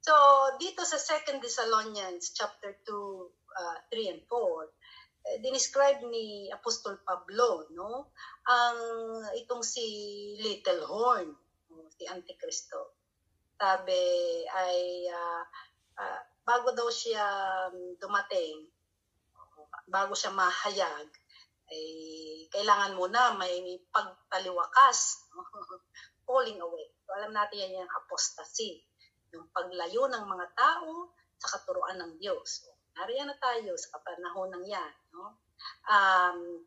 So, dito sa 2 Thessalonians chapter 2, 3 and 4, dinescribe ni Apostol Pablo, no, ang itong si Little Horn, si Antikristo. Sabi ay bago daw siya dumating, bago siya mahayag, ay kailangan muna may pagtaliwakas, falling away. So, alam natin yan yung apostasy, yung paglayo ng mga tao sa katuruan ng Diyos. So, nariyan na tayo sa kapanahon ng yan, no?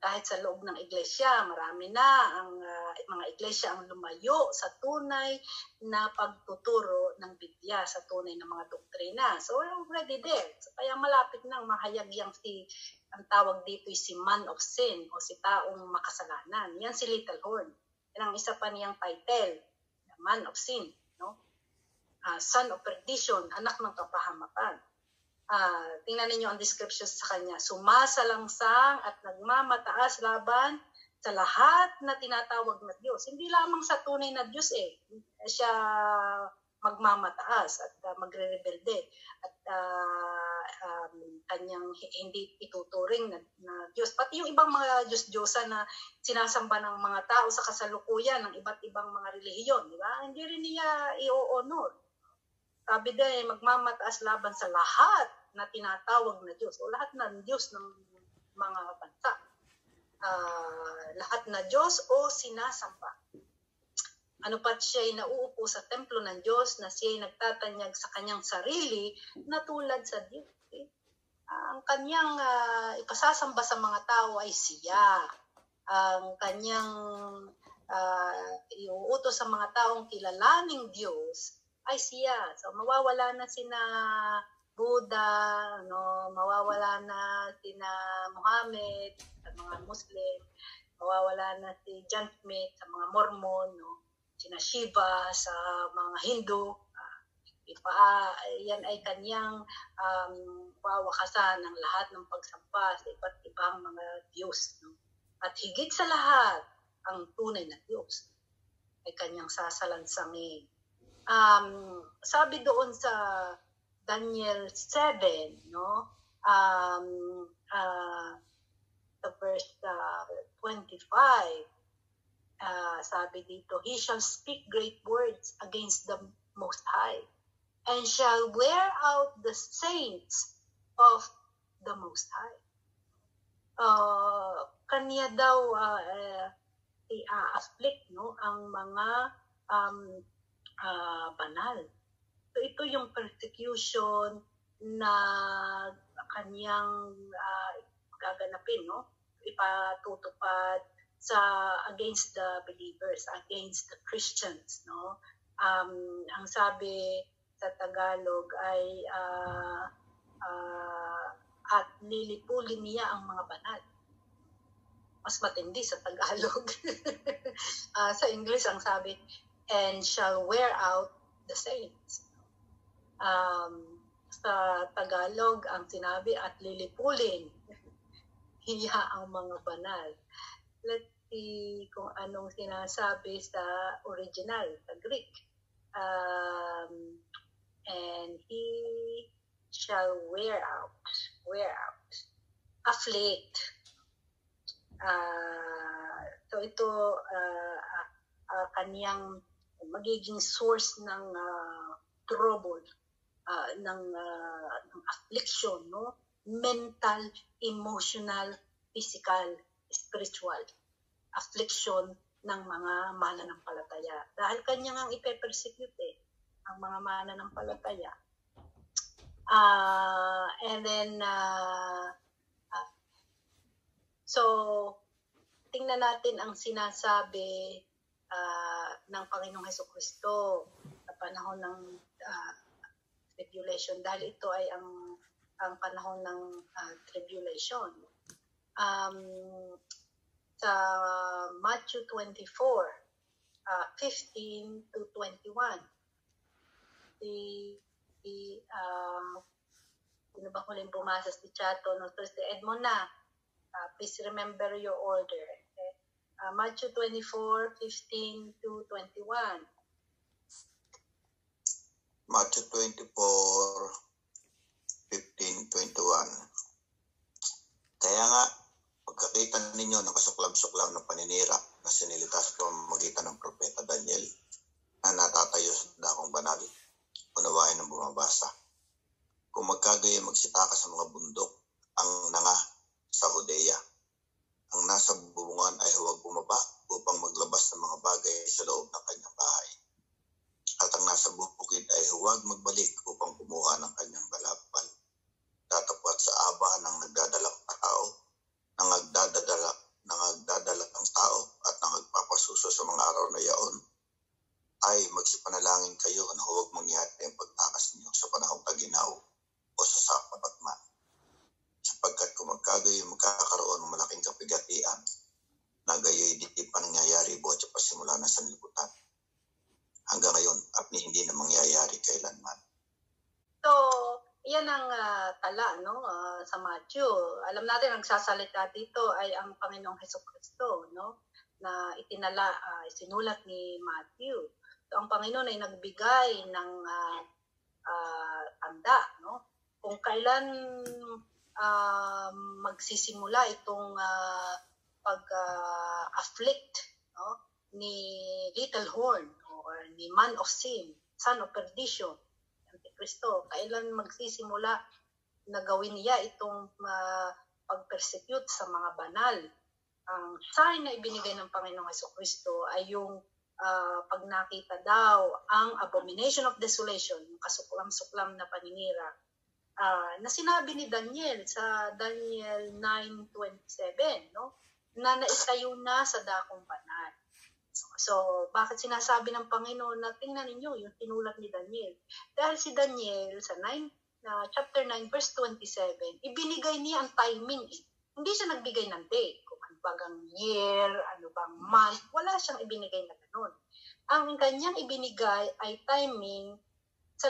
Kahit sa loob ng iglesia, marami na ang mga iglesia ang lumayo sa tunay na pagtuturo ng Biblia, sa tunay na mga doktrina. So, we're already there. So, kaya malapit nang mahayag yang ang tawag dito ay si man of sin o si taong makasalanan. Yan si Little Horn. Yan ang isa pa niyang title, man of sin, no? Son of perdition, anak ng kapahamakan. Tingnan ninyo ang description sa kanya. Sumasalangsang at nagmamataas laban sa lahat na tinatawag na Diyos. Hindi lamang sa tunay na Diyos siya magmamataas at magre-rebelde at kanyang hindi ituturing na Diyos. Pati yung ibang mga Diyos-Diyosa na sinasamba ng mga tao sa kasalukuyan ng iba't ibang mga relihiyon, di ba? Hindi rin niya i-honor. Sabi din, magmamataas laban sa lahat na tinatawag na Diyos o lahat ng Diyos ng mga bansa. Lahat na Diyos o sinasamba. Ano pat siya'y nauupo sa templo ng Diyos na siya'y nagtatanyag sa kanyang sarili na tulad sa Diyos. Ang kanyang ipasasamba sa mga tao ay siya. Ang kanyang iuutos sa mga taong kilalaning Diyos ay siya. So, mawawala na sina Buddha, no? Mawawala na sina Muhammad sa mga Muslim, mawawala na si John Smith sa mga Mormon, no? Sina Shiva sa mga Hindu. Yan ay kanyang wawakasan ng lahat ng pagsamba sa iba't ibang mga Diyos. No? At higit sa lahat, ang tunay na Diyos ay kanyang sasalansangin. Sabi doon sa Daniel 7, no? The verse 25, sabi dito, he shall speak great words against the Most High and shall wear out the saints of the Most High. Kanya daw i-afflict, no, ang mga banal. So ito yung persecution na kanyang gaganapin, no? Ipatutupad sa against the believers, against the Christians, no? Ang sabi sa Tagalog ay at lilipulin niya ang mga banal. Mas matindi sa Tagalog. Sa English ang sabi, and shall wear out the saints. Sa Tagalog, ang sinabi, at lilipulin hiya ang mga banal. Let's see kung anong sinasabi sa original, sa Greek. And he shall wear out, afflict. So ito, kaniyang magiging source ng trouble, ng affliction, no? Mental, emotional, physical, spiritual affliction ng mga mananampalataya. Dahil kanya ngang ipe-persecute ang mga mananampalataya. And then, so, tingnan natin ang sinasabi ng Panginoong Hesukristo sa panahon ng tribulation, dahil ito ay ang panahon ng tribulation. Sa Matthew 24, 15 to 21, sino ba huling bumasa si Chato? No? Thursday, Edmond na. Please remember your order. Okay? Matthew 24, 15 to 21. Matthew 24:15-21. Kaya nga, pagkakita ninyo ng kasuklam-suklam na paninira na sinilita sa pamamagitan ng propeta Daniel na natatayo sa dakong banal, unawain ang bumabasa. Kung magkagayon magsitaka sa mga bundok ang nanga sa Judea. Ang nasa bubungan ay huwag bumaba upang maglabas ng mga bagay sa loob ng kanyang bahay. At ang nasa bukid ay huwag magbalik upang kumuha ng kanyang balabal. Tatapwat sa aba ng nagdadalang tao, ng nagdadalang tao at ng nagpapasuso sa mga araw na yaon, ay magsipanalangin kayo na huwag mangyari ang pagtakas ninyo sa panahong taginaw o sa sapagman. Sapagkat kung magkagayon magkakaroon ng malaking kapigatian na gayo'y di pa nangyayari buhat sa pasimula ng sanlibutan hanggang ngayon at hindi na mangyayari kailanman. So, yan ang tala no sa Matthew. Alam natin ang nagsasalita dito ay ang Panginoong Hesukristo, no, na itinala sinulat ni Matthew. So, ang Panginoon ay nagbigay ng tanda, no, kung kailan magsisimula itong pag-afflict no, ni Little Horn or ni Man of Sin, Son of Perdition, Antikristo. Kailan magsisimula na gawin niya itong pag-persecute sa mga banal. Ang sign na ibinigay ng Panginoong Hesukristo ay yung pag nakita daw ang abomination of desolation, yung kasuklam-suklam na paninira, na sinabi ni Daniel sa Daniel 9:27, no, na naitayo na sa dakong banal. So, bakit sinasabi ng Panginoon na tingnan ninyo yung tinulat ni Daniel? Dahil si Daniel sa chapter 9 verse 27, ibinigay niya ang timing. Hindi siya nagbigay ng date, kung ano bagang year, ano bang month, wala siyang ibinigay na ganun. Ang kanyang ibinigay ay timing sa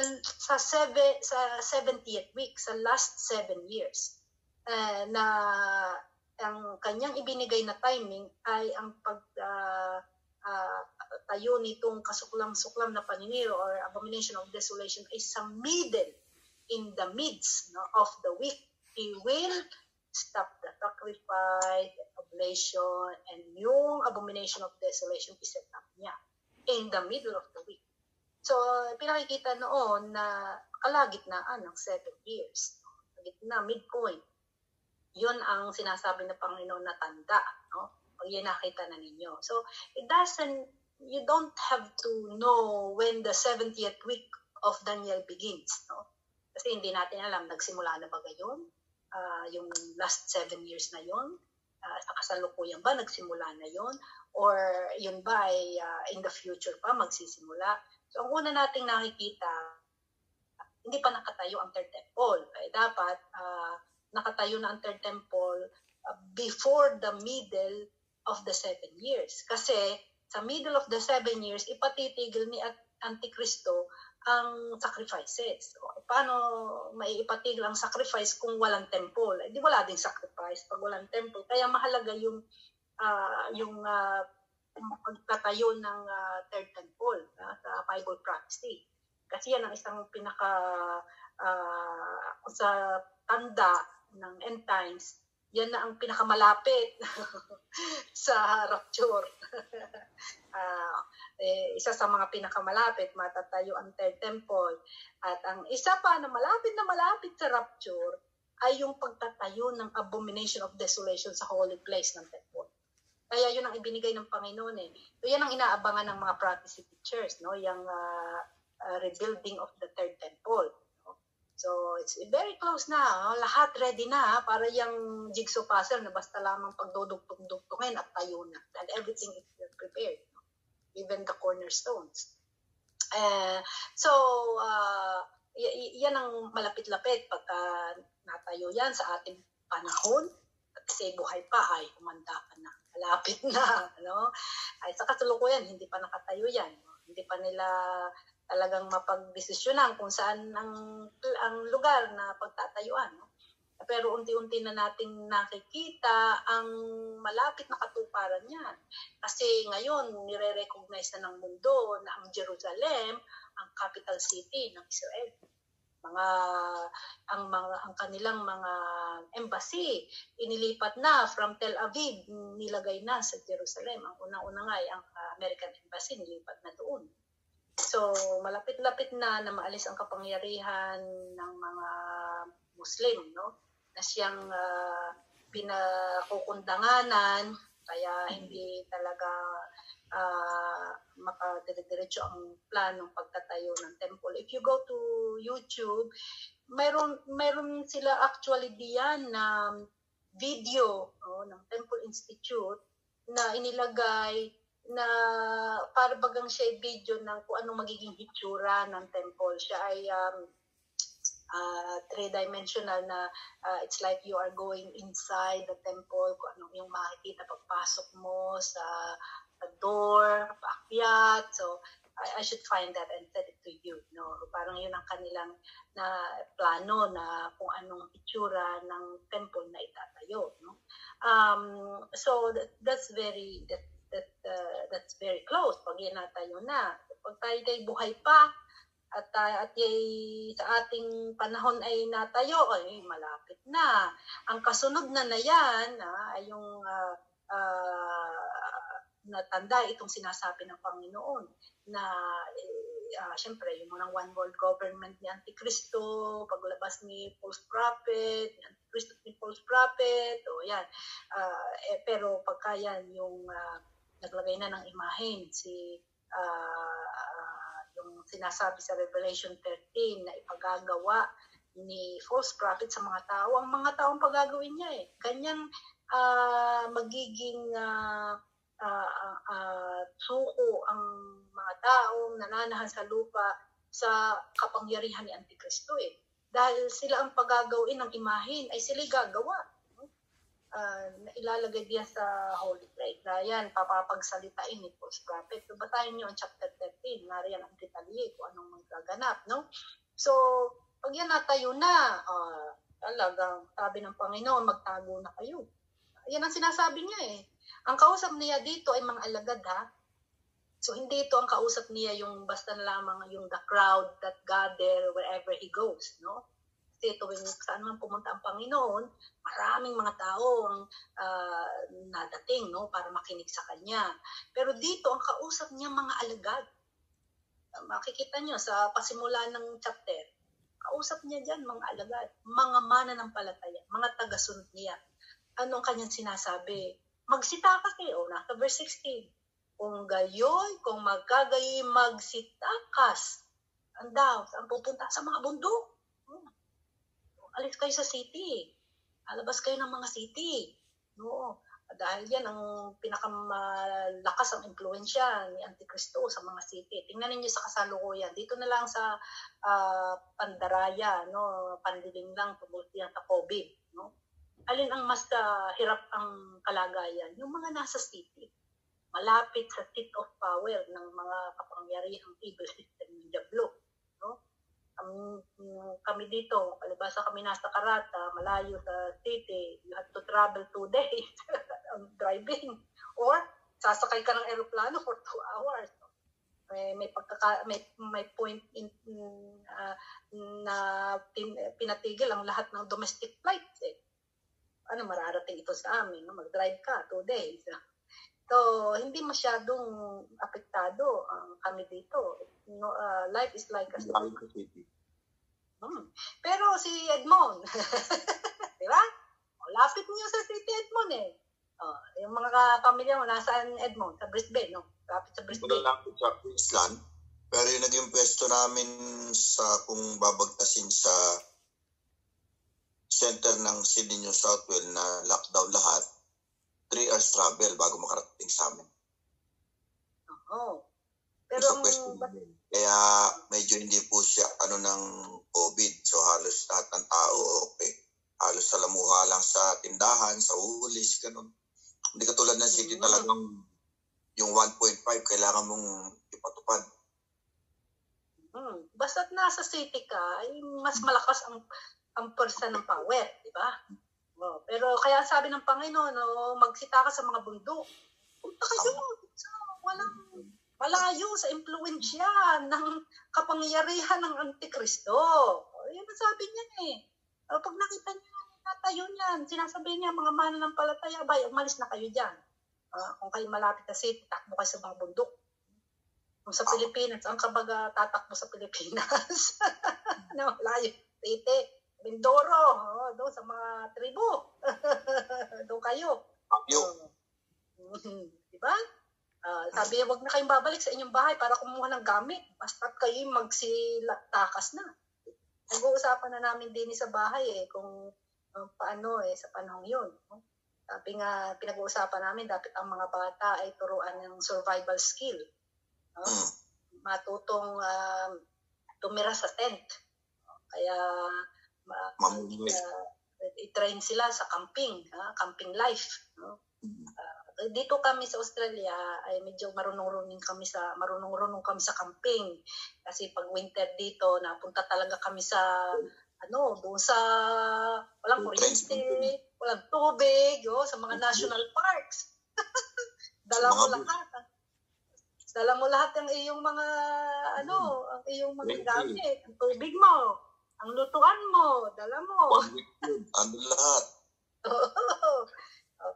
70th week, sa last 7 years. Na ang kanyang ibinigay na timing ay ang tayo nitong kasuklam-suklam na paniniro or abomination of desolation ay sa in the midst no, of the week. He will stop the sacrifice, the oblation, and yung abomination of desolation iset up niya in the middle of the week. So, pinakikita noon na kalagitnaan ng 7 years. Gitna, midpoint. Yun ang sinasabi ng Panginoon na tanda. No? Pag yan nakita na ninyo. So, you don't have to know when the 70th week of Daniel begins. No? Kasi hindi natin alam, nagsimula na ba gayon? Yung last 7 years na yun? Sa kasalukuyan ba, nagsimula na yun? Or yun ba ay in the future pa magsisimula? So, ang una nating nakikita, hindi pa nakatayo ang third temple. Kaya dapat nakatayo na ang third temple before the middle of the 7 years. Kasi sa middle of the 7 years, ipatitigil ni Antikristo ang sacrifices. So, paano maiipatigil ang sacrifice kung walang temple? Di wala ding sacrifice pag walang temple. Kaya mahalaga yung pagtatayo ng third temple sa Bible prophecy. Kasi yan ang isang sa tanda ng end times, yan na ang pinakamalapit sa rapture. Isa sa mga pinakamalapit, matatayo ang third temple. At ang isa pa na malapit sa rapture ay yung pagtatayo ng abomination of desolation sa holy place ng temple. Kaya yun ang ibinigay ng Panginoon eh. So yan ang inaabangan ng mga prophecy teachers, no? Yung rebuilding of the third temple. No? So it's very close na. No? Lahat ready na para yung jigsaw puzzle na basta lamang pagdudugtong-dugtongin at tayo na. And everything is prepared. No? Even the cornerstones. Yan ang malapit-lapit pagka natayo yan sa ating panahon. Kasi buhay pa ay humanda ka na. Malapit na, no? Ay sa kasalukuyan hindi pa nakatayo 'yan. No? Hindi pa nila talagang mapagdesisyonan kung saan ang lugar na pagtatayuan, no? Pero unti-unti na nating nakikita ang malapit na katuparan niyan. Kasi ngayon, nire-recognize na ng mundo na ang Jerusalem, ang capital city ng Israel. Ang kanilang mga embassy inilipat na from Tel Aviv, nilagay na sa Jerusalem. Ang unang-una nga ay ang American Embassy nilipat na doon. So malapit-lapit na maalis ang kapangyarihan ng mga Muslim, no? Na siyang pinakukundanganan, kaya hindi talaga makadire-diretso ang planong pagtatayo ng temple. If you go to YouTube, meron sila actually diyan na video ng Temple Institute na inilagay na para bagang siya video ng kung anong magiging hitsura ng temple. Siya ay three-dimensional na it's like you are going inside the temple, kung ano yung makikita pagpasok mo sa door, paakyat. So I should find that and send it to you. No? Parang yun ang kanilang na plano na kung anong itsura ng temple na itatayo. No? So that's very close pag inatayo na. Pag tayo ay buhay pa at sa ating panahon ay natayo, ay malapit na. Ang kasunod na yan ay yung natanda itong sinasabi ng Panginoon na siyempre yung unang one world government ni Antikristo, paglabas ni false prophet, ni Antikristo ni false prophet, yan. Pero pagka yan yung naglagay na ng imahen yung sinasabi sa Revelation 13 na ipagagawa ni false prophet sa mga tao, ang mga taong pagagawin niya ganyan magiging suko ang mga taong nananahan sa lupa sa kapangyarihan ni Antikristo dahil sila ang pagagawin ng imahen ay sila gagawa. Ilalagay diyan sa Holy Place. Yan, papapagsalitain ni false prophet. So, batayin nyo ang chapter 13. Nariyan ang detalye kung anong magaganap. No? So, pag yan natayo na, talagang sabi ng Panginoon, magtago na kayo. Yan ang sinasabi niya Ang kausap niya dito ay mga alagad, ha? So, hindi ito ang kausap niya yung basta lamang yung the crowd that gather wherever he goes, no? Kasi tuwing saan man pumunta ang Panginoon, maraming mga tao ang nadating, no, para makinig sa Kanya. Pero dito, ang kausap niya mga alagad. Makikita niyo sa pasimula ng chapter, kausap niya dyan mga alagad, mga mananampalataya, mga tagasunod niya. Ano ang kanyang sinasabi? Magsitakas kayo, nasa verse 16. Kung gayoy, kung magkagayoy, magsitakas. Andaw, saan pupunta? Sa mga bundok. Alis kayo sa city. Alabas kayo ng mga city. No. Dahil yan ang pinakamalakas ang impluensya ni Antikristo sa mga city. Tingnan niyo sa kasalukuyan. Dito na lang sa Pandaraya, no, pandiling lang tungkol sa COVID, no. Alin ang mas hirap ang kalagayan? Yung mga nasa city. Malapit sa seat of power ng mga kapangyarihang evil system ng Diablo, no. Kami dito, palibasa kami nasa Karata, malayo sa city, you have to travel 2 days driving, or sasakay ka ng aeroplano for 2 hours. May point na pinatigil ang lahat ng domestic flights. Ano mararating ito sa amin? No? Mag-drive ka 2 days. So, hindi masyadong apektado kami dito. No, life is like a city. Pero si Edmond, di ba? Lapit niyo sa City Edmond yung mga pamilya mo, nasaan Edmond? Sa Brisbane, no? Lapit sa Brisbane. Lapit sa Queensland. Pero yung naging pwesto namin kung babagtasin sa center ng Sydney, New South Wales na lockdown lahat, 3 hours travel bago makarating sa amin. Pero kaya medyo hindi po siya ng COVID. So halos lahat ng tao okay. Halos salamuha lang sa tindahan, sa hulis, ganun. Hindi katulad ng city talagang yung 1.5 kailangan mong ipatupad. Basta't nasa city ka, ay mas malakas ang ang pwersa ng power, di ba? Pero kaya sabi ng Panginoon, magsita ka sa mga bundok. Punta kayo sa walang malayo sa impluensya ng kapangyarihan ng Antikristo. Yan ang sabi niya eh. Pag nakita niyo natayo niyan, sinasabi niya mga mananampalataya, umalis na kayo dyan. Kung kayo malapit na city, takbo kayo sa mga bundok. Kung sa Pilipinas, ang kabaga tatakbo sa Pilipinas. Malayo, City, Mindoro, doon sa mga tribo. Doon kayo. Diba? Sabi, wag na kayong babalik sa inyong bahay para kumuha ng gamit. Basta kayo magsilatakas na. Nag-uusapan na namin din sa bahay kung paano sa panahon yun. Sabi nga, pinag-uusapan namin, dapat ang mga bata ay turuan ng survival skill. Matutong tumira sa tent. Kaya i-train sila sa camping, camping life. Dito kami sa Australia ay medyo marunong kami sa camping. Kasi pag winter dito, napunta talaga kami sa doon sa walang kuryente, walang tubig, sa mga national parks. Dala mo lahat ng iyong mga ang iyong mga gamit, ang tubig mo, ang lutuan mo, dala mo. Andun lahat.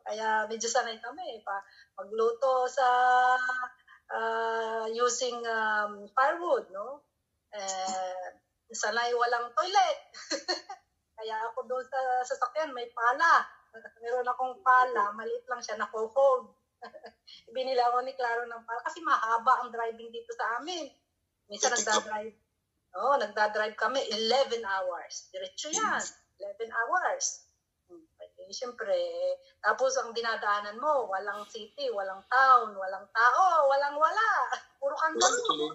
Kaya medyo sanay kami magluto sa using firewood, no? Sanay walang toilet. Kaya ako doon sa sasakyan may pala. Meron akong pala, maliit lang siya, nako-fold. Binili ako ni Claro ng pala kasi mahaba ang driving dito sa amin. Minsan nagdadrive kami 11 hours. Diretso yan, 11 hours. Siyempre, tapos ang dinadaanan mo, walang city, walang town, walang tao, walang-wala. Puro kangaroo.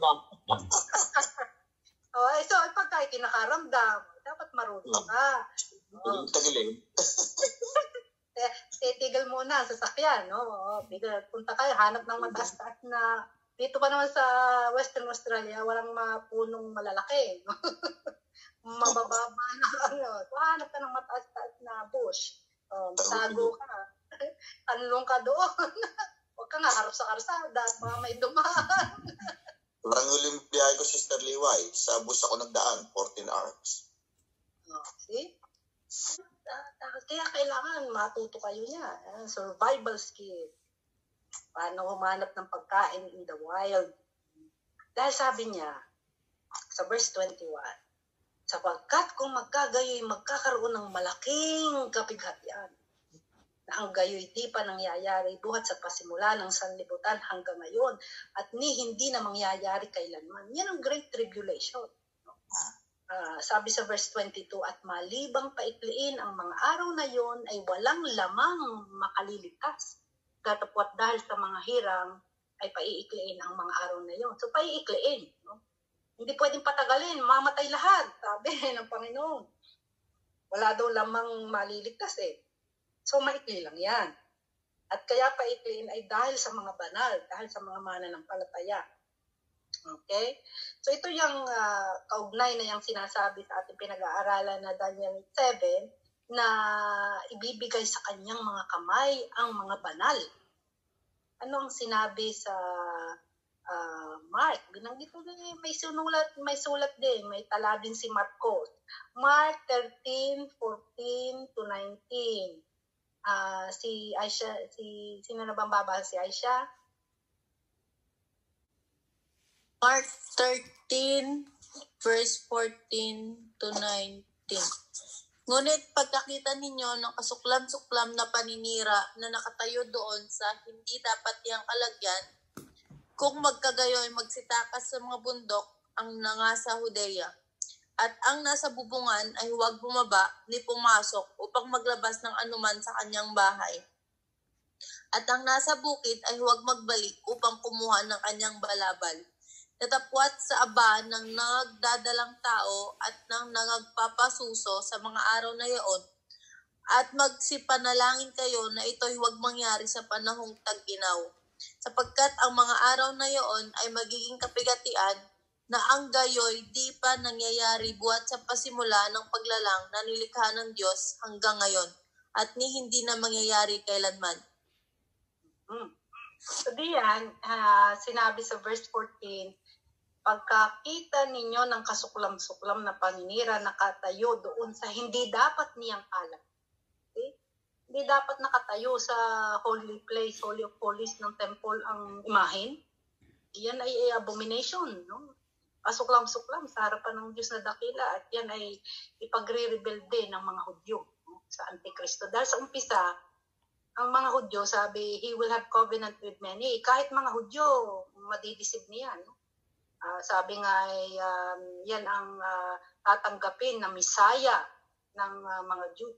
So, pagka kinakaramdam, dapat marunong ka. Tagilid. Titigil muna sa sasakyan, no? Punta kayo, hanap ng mataas-taas na, dito pa naman sa Western Australia, walang punong malalaki. Mabababa na, hanap ka ng mataas-taas na bush. Tago ka. Tanlong ka doon. Huwag ka nga harap sa karsada at mga may dumaan. Parang huling biyahe ko, Sister Liway. Sa bus ako nagdaan, 14 hours. See? Kaya kailangan matuto kayo niya. Survival skill. Paano humanap ng pagkain in the wild. Dahil sabi niya, sa verse 21, sapagkat kung magkagayoy magkakaroon ng malaking kapighatian na ang gayoy di pa nangyayari buhat sa pasimula ng sanlibutan hanggang ngayon at hindi na mangyayari kailanman. Yan ang Great Tribulation. Sabi sa verse 22, at malibang paikliin ang mga araw na yon ay walang lamang makaliligtas. Katapwat dahil sa mga hirang ay paiikliin ang mga araw na yon. So paiikliin. No? Hindi pwedeng patagalin, mamatay lahat, sabi ng Panginoon. Wala daw lamang maliligtas So maikli lang yan. At kaya paikliin ay dahil sa mga banal, dahil sa mga mananampalataya. Okay? So ito yung kaugnay na yung sinasabi sa ating pinag-aaralan na Daniel 7 na ibibigay sa kanyang mga kamay ang mga banal. Ano ang sinabi sa Mark? Binanggit ko din, may sulat din, may tala din si Marcos. Mark 13:14 to 19. Si Aisha, sino na bang babasa? Si Aisha? Mark 13, verse 14 to 19. Ngunit pagkakita ninyo ng kasuklam-suklam na paninira na nakatayo doon sa hindi dapat iyang kalagyan, kung magkagayoy magsitakas sa mga bundok ang nangasa Judea, at ang nasa bubungan ay huwag bumaba ni pumasok upang maglabas ng anuman sa kanyang bahay. At ang nasa bukid ay huwag magbalik upang kumuha ng kanyang balabal. Natapwat sa aba ng nagdadalang tao at ng nagpapasuso sa mga araw na iyon, at magsipanalangin kayo na ito'y huwag mangyari sa panahong tag-inaw. Sapagkat ang mga araw na iyon ay magiging kapigatian na ang gayoy di pa nangyayari buhat sa pasimula ng paglalang na nilikha ng Diyos hanggang ngayon at hindi na mangyayari kailanman. So diyan, sinabi sa verse 14, pagkakita ninyo ng kasuklam-suklam na paninira nakatayo doon sa hindi dapat niyang alam. Okay? Hindi dapat nakatayo sa holy place, holy of holies ng temple ang imahen. Yan ay abomination, no? Kasuklam-suklam sa harapan ng Diyos na dakila at yan ay ipagre-rebelde ng mga Hudyo, no? Sa Antikristo. Dahil sa umpisa, ang mga Hudyo, sabi, he will have covenant with many. Kahit mga Hudyo, madidisib niya, no? Sabi nga, yan ang tatanggapin na misaya ng mga Jew.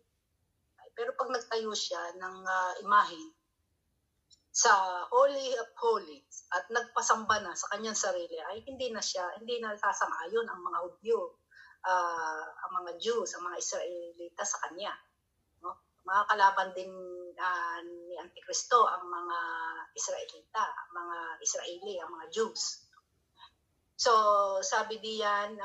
Pero pag nagtayo siya ng imahen sa Holy of Holies at nagpasamba na sa kanyang sarili, ay hindi na sasang-ayon ang mga Hudyo, ang mga Jews, ang mga Israelita sa kanya. No? Mga kalaban din ni Antikristo ang mga Israelita, ang mga Israeli, ang mga Jews. So, sabi diyan,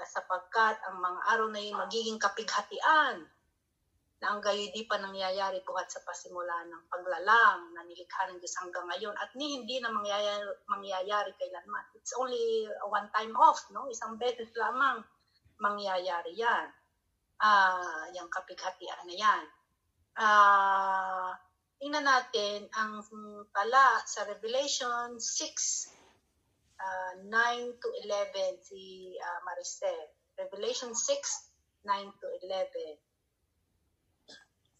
sapagkat ang mga araw na yun magiging kapighatian na ang gayoy di pa nangyayari buhat sa pasimula ng paglalang na nilikha ng Diyos hanggang ngayon at hindi na mangyayari kailanman. It's only a one time off, no? Isang beses lamang mangyayari yan. Yung kapighatian na yan. Tingnan natin ang tala sa Revelation 6, 9 to 11, si Maricel. Revelation 6, 9 to 11.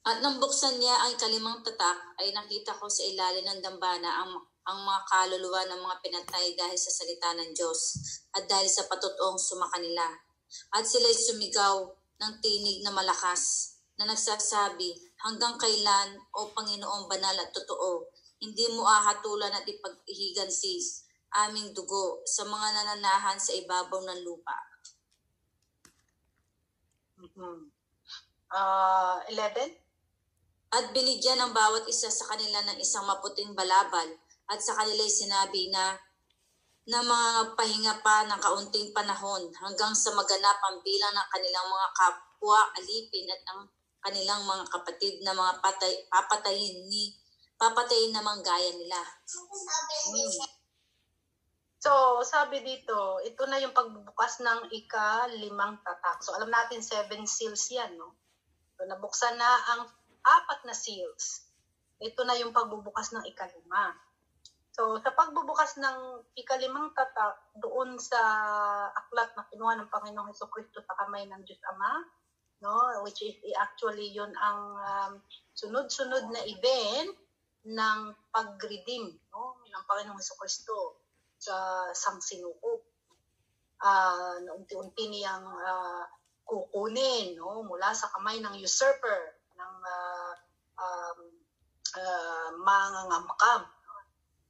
At nang buksan niya ang ikalimang tatak, ay nakita ko sa ilalim ng dambana ang mga kaluluwa ng mga pinatay dahil sa salita ng Diyos at dahil sa patotoong sumakanila. At sila'y sumigaw ng tinig na malakas na nagsasabi, hanggang kailan, O Panginoong banal at totoo, hindi mo ahatulan at ipag-ihigan si aming dugo sa mga nananahan sa ibabaw ng lupa. 11? At binigyan ng bawat isa sa kanila ng isang maputing balabal at sa kanila'y sinabi na mga pahinga pa ng kaunting panahon hanggang sa maganap ang bilang ng kanilang mga kapwa alipin at ang kanilang mga kapatid na mga papatayin namang gaya nila. So, sabi dito, ito na yung pagbubukas ng ika-5 tatak. So, alam natin 7 seals yan, no? So, nabuksan na ang 4 na seals. Ito na yung pagbubukas ng ika-5. So, sa pagbubukas ng ika-5 tatak, doon sa aklat na kinuha ng Panginoong Hesukristo sa kamay ng Diyos Ama, no? Which is actually yun ang sunod-sunod na event ng pag-redeem, no? Ng Panginoong Hesukristo sa sangsinuko. Na unti-unti niyang kukunin, no? Mula sa kamay ng usurper, ng mangangamkam,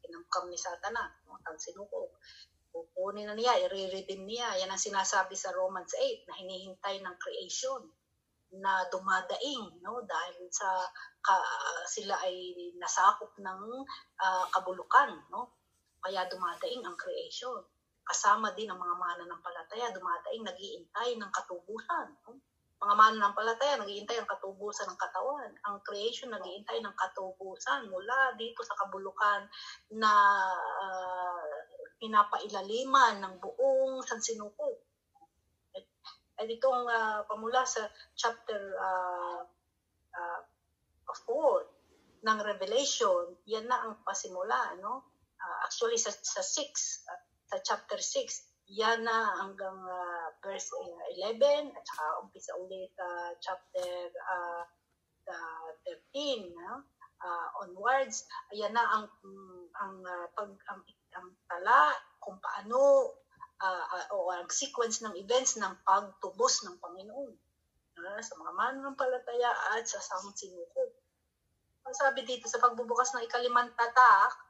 kinamkam ni Satanas, ang sinuko. Kukunin na niya, i-redeem niya. Yan ang sinasabi sa Romans 8 na hinihintay ng creation na dumadaing, no? Dahil sila ay nasakop ng kabulukan, no? Kaya dumadaing ang creation. Kasama din ang mga mananampalataya, dumadaing, nag-iintay ng katubusan, no? Mga mananampalataya, nag-iintay ang katubusan ng katawan. Ang creation, nag-iintay ng katubusan mula dito sa kabulukan na pinapailaliman ng buong sansinuko. At itong pamula sa chapter 4 ng Revelation, yan na ang pasimula, no? Actually, sa 6, sa chapter 6, yan na hanggang verse 11 at saka umpisa ulit sa chapter 13, no? Onwards. Ayan na ang tala kung paano o ang sequence ng events ng pagtubos ng Panginoon sa mga mananampalataya at sa sangsinuko. Sabi dito sa pagbubukas ng ika-5 tatak,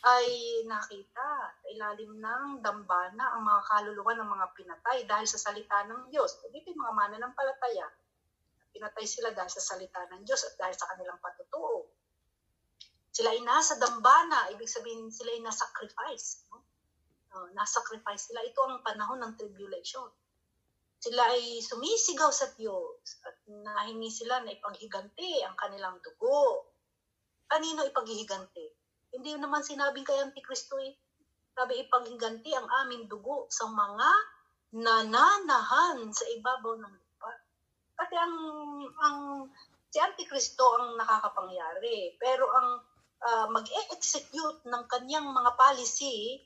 ay nakita sa ilalim ng dambana ang mga kaluluwa ng mga pinatay dahil sa salita ng Diyos. Dito yung mga mananampalataya, pinatay sila dahil sa salita ng Diyos at dahil sa kanilang patutuo. Sila ay nasa dambana, ibig sabihin sila ay nasa sacrifice, no? nasacrifice sila. Ito ang panahon ng tribulation. Sila ay sumisigaw sa Diyos at nahingi sila na ipaghiganti ang kanilang dugo. Kanino ipaghiganti? Hindi naman sinabing kay Antikristo eh. Sabi ipaghiganti ang aming dugo sa mga nananahan sa ibabaw ng lupa. Kasi si Antikristo ang nakakapangyari. Pero ang mag-execute ng kanyang mga policy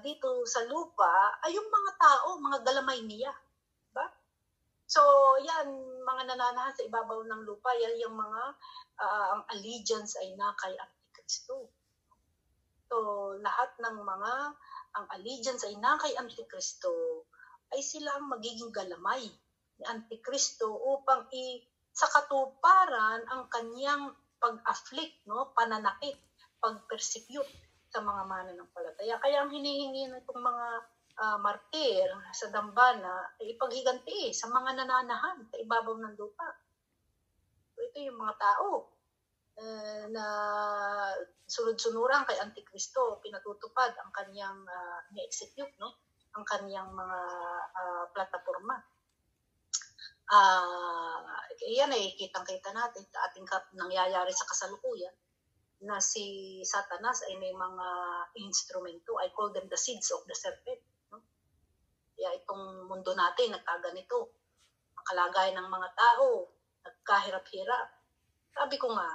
dito sa lupa ay yung mga tao, mga galamay niya. Diba? So, yan, mga nananahan sa ibabaw ng lupa, yan yung mga ang allegiance ay na kay Antikristo. So, lahat ng mga ang allegiance ay na kay Antikristo ay sila ang magiging galamay ni Antikristo upang sa katuparan ang kanyang pag-afflict, pananakit, pag-persecute sa mga mananampalataya. Kaya ang hinihingi nitong mga martir sa dambana ay ipaghiganti sa mga nananahan sa ibabaw ng lupa. So, ito yung mga tao na sunod-sunuran kay Antikristo, pinatutupad ang kanyang ni-execute, ang kanyang mga plataforma. Yan ay kitang-kita natin sa ating nangyayari sa kasalukuyan na si Satanas ay may mga instrumento. I call them the seeds of the serpent. Kaya itong mundo natin nagkaganito. Ang kalagayan ng mga tao, nagkahirap-hirap. Sabi ko nga,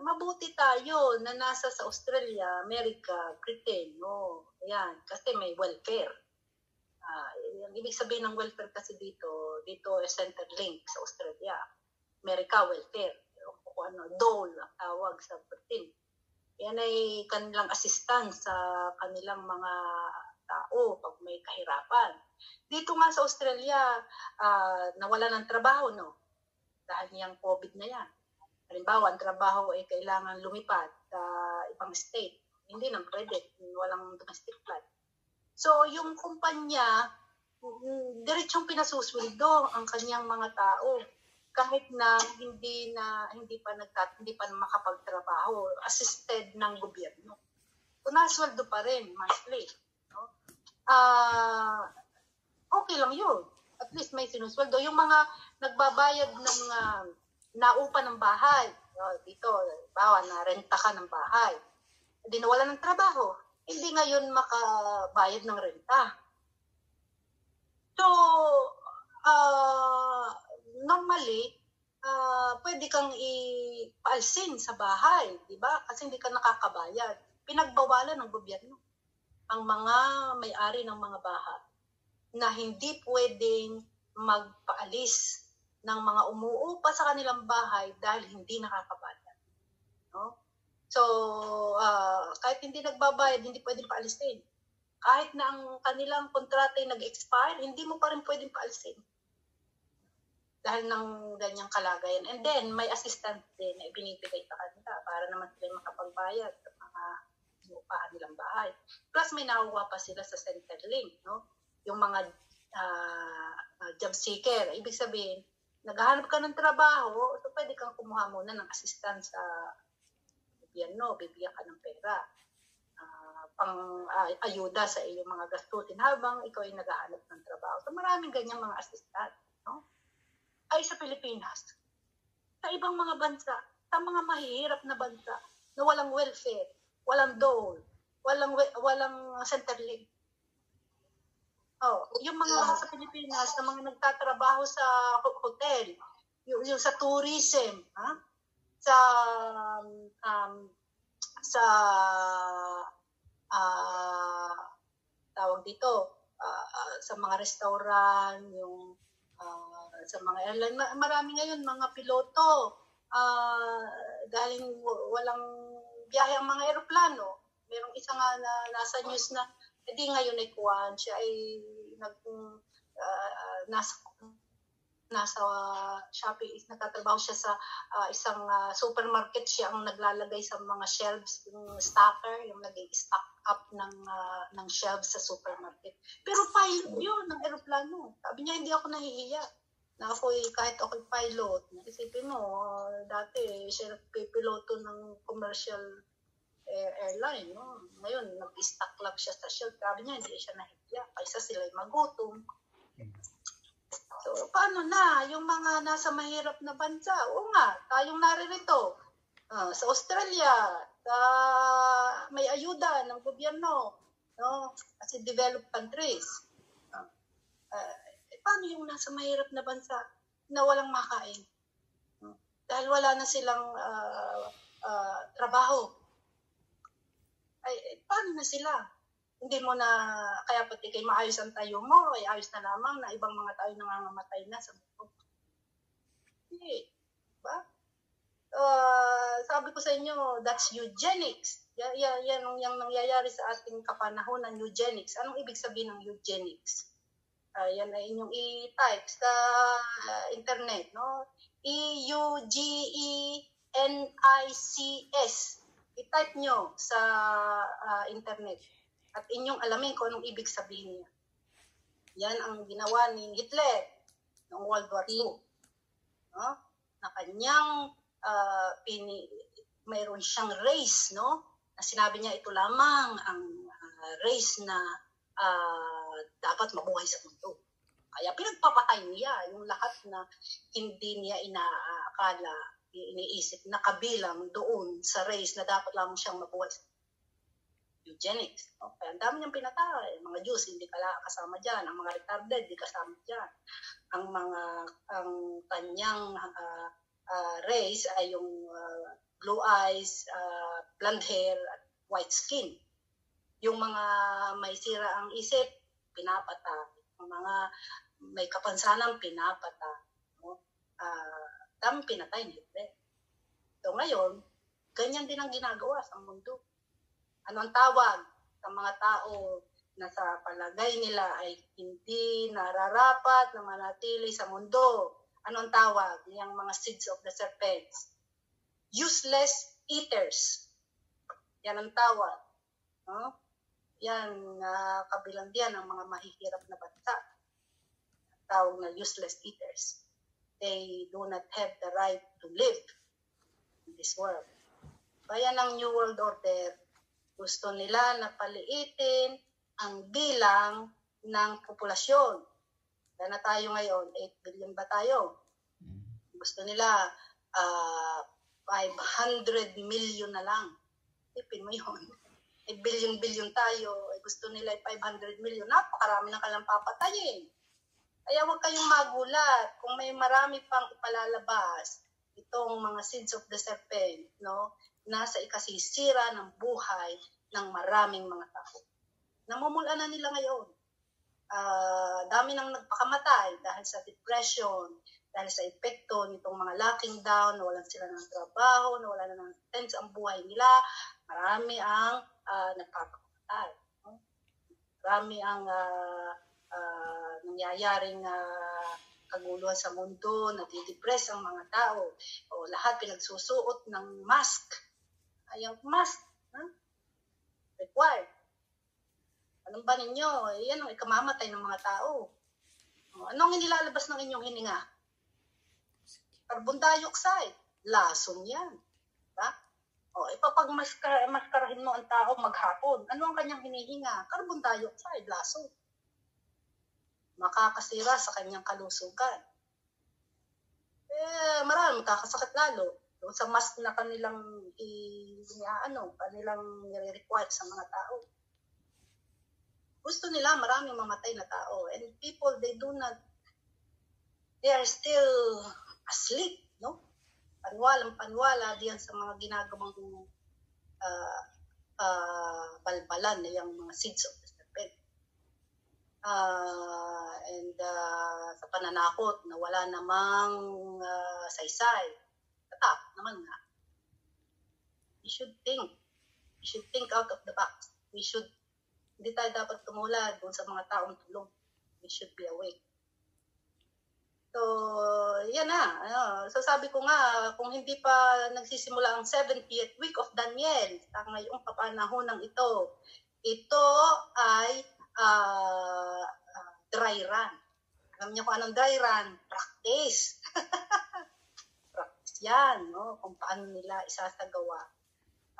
mabuti tayo na nasa sa Australia, America, Britain, Ayan, kasi may welfare. Ang ibig sabihin ng welfare kasi dito Centrelink sa Australia. America, welfare. Dole ang tawag sa Britain. Yan ay kanilang assistance sa kanilang mga tao pag may kahirapan. Dito nga sa Australia, nawala ng trabaho, dahil niyang COVID na yan. Halimbawa, ang trabaho ay kailangan lumipad sa ibang state. Hindi nang credit, walang domestic flight. So, yung kumpanya, diretsong pinasusweldo ang kanyang mga tao kahit na hindi pa makapagtrabaho, assisted ng gobyerno. So, nasweldo pa rin monthly. Okay lang yun. At least may sinusweldo. Yung mga nagbabayad ng naupa ng bahay, dito, bawa na renta ka ng bahay, hindi nawala ng trabaho, hindi ngayon makabayad ng renta. So, normally, pwede kang ipaalsin sa bahay, di ba? Kasi hindi ka nakakabayad. Pinagbawalan ng gobyerno ang mga may-ari ng mga bahay na hindi pwedeng magpaalis ng mga umuupa sa kanilang bahay dahil hindi nakakabayad. So, kahit hindi nagbabayad, hindi pwedeng paalisin. Kahit na ang kanilang kontrata ay nag-expire, hindi mo pa rin pwedeng paalisin. Dahil ng ganyang kalagayan. And then, may assistance din na ibinibigay sa kanila para naman sila makapagbayad sa mga inuupahan nilang bahay. Plus, may nakuha pa sila sa Centrelink, yung mga job seeker. Ibig sabihin, naghahanap ka ng trabaho, so pwede kang kumuha muna ng assistance sa gobyerno, bibigyan ka ng pera, pang-ayuda sa iyong mga gastusin habang ikaw ay naghahanap ng trabaho. So maraming ganyang mga assistance, ay sa Pilipinas, sa ibang mga bansa, sa mga mahihirap na bansa na walang welfare, walang dole, walang Centrelink. Yung mga sa Pilipinas na mga nagtatrabaho sa hotel, yung sa tourism, tawag dito, sa mga restaurant, yung sa mga airline, marami ngayon mga piloto dahil walang biyahe ang mga eroplano. Merong isa nga na nasa news na hindi ngayon ay kuwan, siya ay nasa Shopee, nagtatrabaho siya sa isang supermarket, siya ang naglalagay sa mga shelves, yung stacker, yung nag-stock up ng shelves sa supermarket. Pero pilot yun, ng aeroplano. Sabi niya, hindi ako nahihiya. Na ako kahit ako'y pilot. Isipin mo, dati siya nagpipiloto ng commercial airline, no? Ngayon, nag-stock lang siya sa Shield. Sabi niya, hindi siya nahiya. Kaysa sila'y magutom. So, paano na? Yung mga nasa mahirap na bansa, oo nga, tayong naririto. Sa Australia, may ayuda ng gobyerno, no? Kasi developed countries. Paano yung nasa mahirap na bansa na walang makain? Dahil wala na silang trabaho. Paano na sila? Hindi mo na, kaya pati kay maayos ang tayo mo, ay ayos na lamang na ibang mga tayo nangangamatay na sa mundo. Hindi. Diba? Sabi ko sa inyo, that's eugenics. Yan yung nangyayari sa ating kapanahon ng eugenics. Anong ibig sabihin ng eugenics? Yan ay inyong i-type sa internet, no? EUGENICS. I-type nyo sa internet. At inyong alamin kung anong ibig sabihin niya. Yan ang ginawa ni Hitler noong World War II. No? Na kanyang mayroon siyang race, no? Na sinabi niya ito lamang ang race na dapat mabuhay sa mundo. Kaya pinagpapatay niya yung lahat na hindi niya inaakala, iniisip na kabilang doon sa race na dapat lamang siyang mabuhay sa mundo. Eugenics. No? Kaya ang dami niyang pinatay. Mga Jews, hindi kasama dyan. Ang mga retarded, hindi kasama dyan. Ang kanyang race ay yung blue eyes, blonde hair, at white skin. Yung mga may sira ang isip, pinapatay. Yung mga may kapansanan, pinapatay. No? Dami pinatay ni Hitler. So ngayon, ganyan din ang ginagawa sa mundo. Ano ang tawag sa mga tao na sa palagay nila ay hindi nararapat na manatili sa mundo? Ano ang tawag? Yung mga seeds of the serpents. Useless eaters. Yan ang tawag. No? Yan, kabilang diyan ang mga mahihirap na bansa. Tawag na useless eaters. They do not have the right to live in this world. Kaya ng New World Order, gusto nila na paliitin ang bilang ng populasyon. Kaya na tayo ngayon, 8 billion ba tayo? Gusto nila 500 million na lang. Tipin mo yun. Billion tayo. Gusto nila 500 million. Napakarami na kalang papatayin. Kaya huwag kayong magulat kung may marami pang ipalalabas itong mga seeds of the serpent, no? Nasa ikasisira ng buhay ng maraming mga tao. Namumula na nila ngayon. Dami nang nagpakamatay dahil sa depression, dahil sa epekto nitong mga locking down, nawalan sila ng trabaho, nawalan na ng sense ang buhay nila. Marami ang nagpapakamatay. No? Marami ang nangyayaring kaguluhan sa mundo, nadidepress ang mga tao. O lahat pinagsusuot ng mask. Yung mask, required. Alam ba ninyo, yan ang ikamamatay ng mga tao. Anong inilalabas ng inyong hininga? Carbon dioxide. Lason yan. Diba? Ipapagmaskarahin mo ang tao maghapon. Ano ang kanyang hinihinga? Carbon dioxide, lason. Makakasira sa kanyang kalusugan. Marami makakasakit lalo. Sa mask na kanilang kanilang nire-require sa mga tao. Gusto nila maraming mamatay na tao. And people, they are still asleep, no? Panwala diyan sa mga ginagawang balbalan na yung mga seeds of the serpent. And sa pananakot na wala namang saysay. Tatak naman nga. We should think out of the box. Hindi tayo dapat tumulad doon sa mga taong tulong. We should be awake. So, yan na. So, sabi ko nga, kung hindi pa nagsisimula ang 70th week of Daniel, sa ngayong kapanahonang ito ay dry run. Alam niyo kung anong dry run? Practice. Practice yan, no? Kung paano nila isasagawa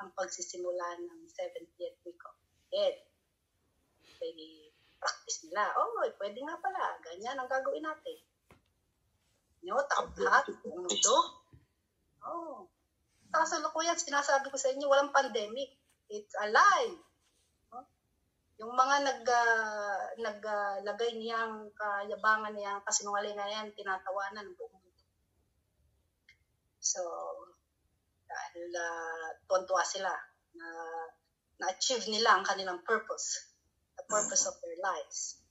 ang pagsisimula ng 70th week of Ed. Practice nila. Pwede nga pala. Ganyan ang gagawin natin. Lahat, buong mundo. Kasalukuyan, sinasabi ko sa inyo, walang pandemic. It's alive. Yung mga naglagay niyang kayabangan niyang kasinungalingan yan, tinatawanan ng buong mundo. So, dahil tuwan-tuwa sila na na-achieve nila ang kanilang purpose. The purpose of their lives.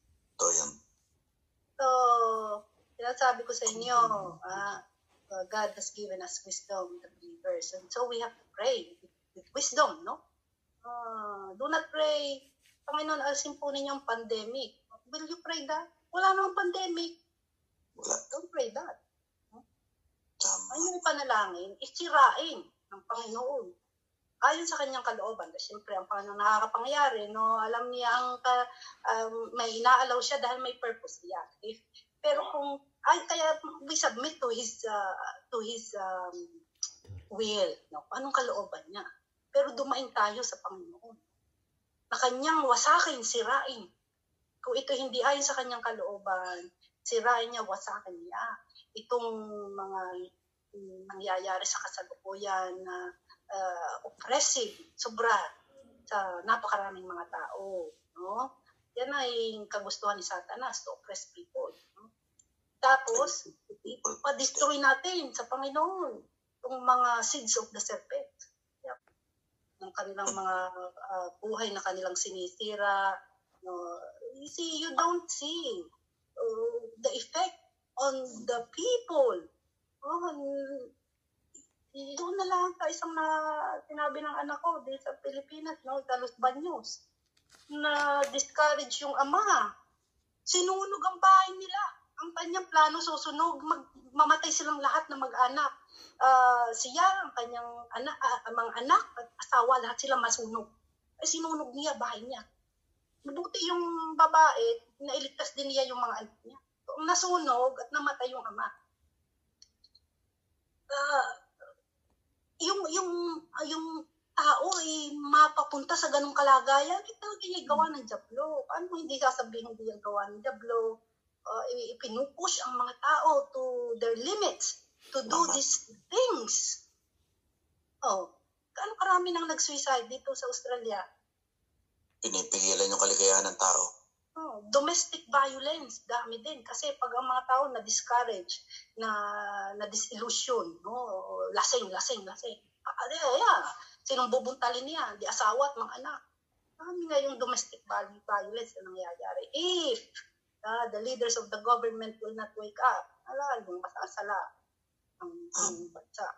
So, sinasabi ko sa inyo, God has given us wisdom, the believers. And so we have to pray with wisdom, no? Do not pray, Panginoon, alisin po ninyo ang pandemic. Will you pray that? Wala namang pandemic. Don't pray that. Ang yung panalangin, isirain ng Panginoon. Ayon sa kanyang kalooban. Siyempre, ang Panginoon nakakapangyari, no? Alam niya may inaalaw siya dahil may purpose niya. Pero kung kaya we submit to his will, no? Anong kalooban niya? Pero dumain tayo sa Panginoon. Na kanyang wasakin, sirain. Kung ito hindi ayon sa kanyang kalooban, sirain niya, wasakin niya. Itong mga nangyayari sa kasalukuyan na oppressive, sobra sa napakaraming mga tao. No? Yan ay kagustuhan ni Satanas, to oppress people. No? Tapos, ipa-destroy natin sa Panginoon itong mga seeds of the serpent. Ng kanilang mga buhay na kanilang sinisira. No? You see, you don't see the effect on the people. Doon na lang sa isang sinabi ng anak ko dito sa Pilipinas, no, Los Baños, na discourage yung ama. Sinunog ang bahay nila. Ang kanyang plano susunog, mamatay silang lahat na mag-anak. Siya, ang kanyang mga anak at asawa, lahat sila masunog. Sinunog niya bahay niya. Mabuti yung babae, nailigtas din niya yung mga anak niya. So, nasunog at namatay yung ama. Yung tao ay mapapunta sa ganung kalagayan, ito yung gawa ng Diablo. Paano hindi sasabihin hindi yung gawa ng Diablo? Ipinupush ang mga tao to their limits to do these things. Gaano karami nang nag-suicide dito sa Australia? Pinipigilan yung kaligayahan ng tao. Domestic violence, dami din. Kasi pag ang mga tao na-discourage, na-disillusion, no? Lasing. Sinong bubuntalin niya? Di asawa at mga anak. Dami nga yung domestic violence na nangyayari. If the leaders of the government will not wake up, yung masasala ang bansa.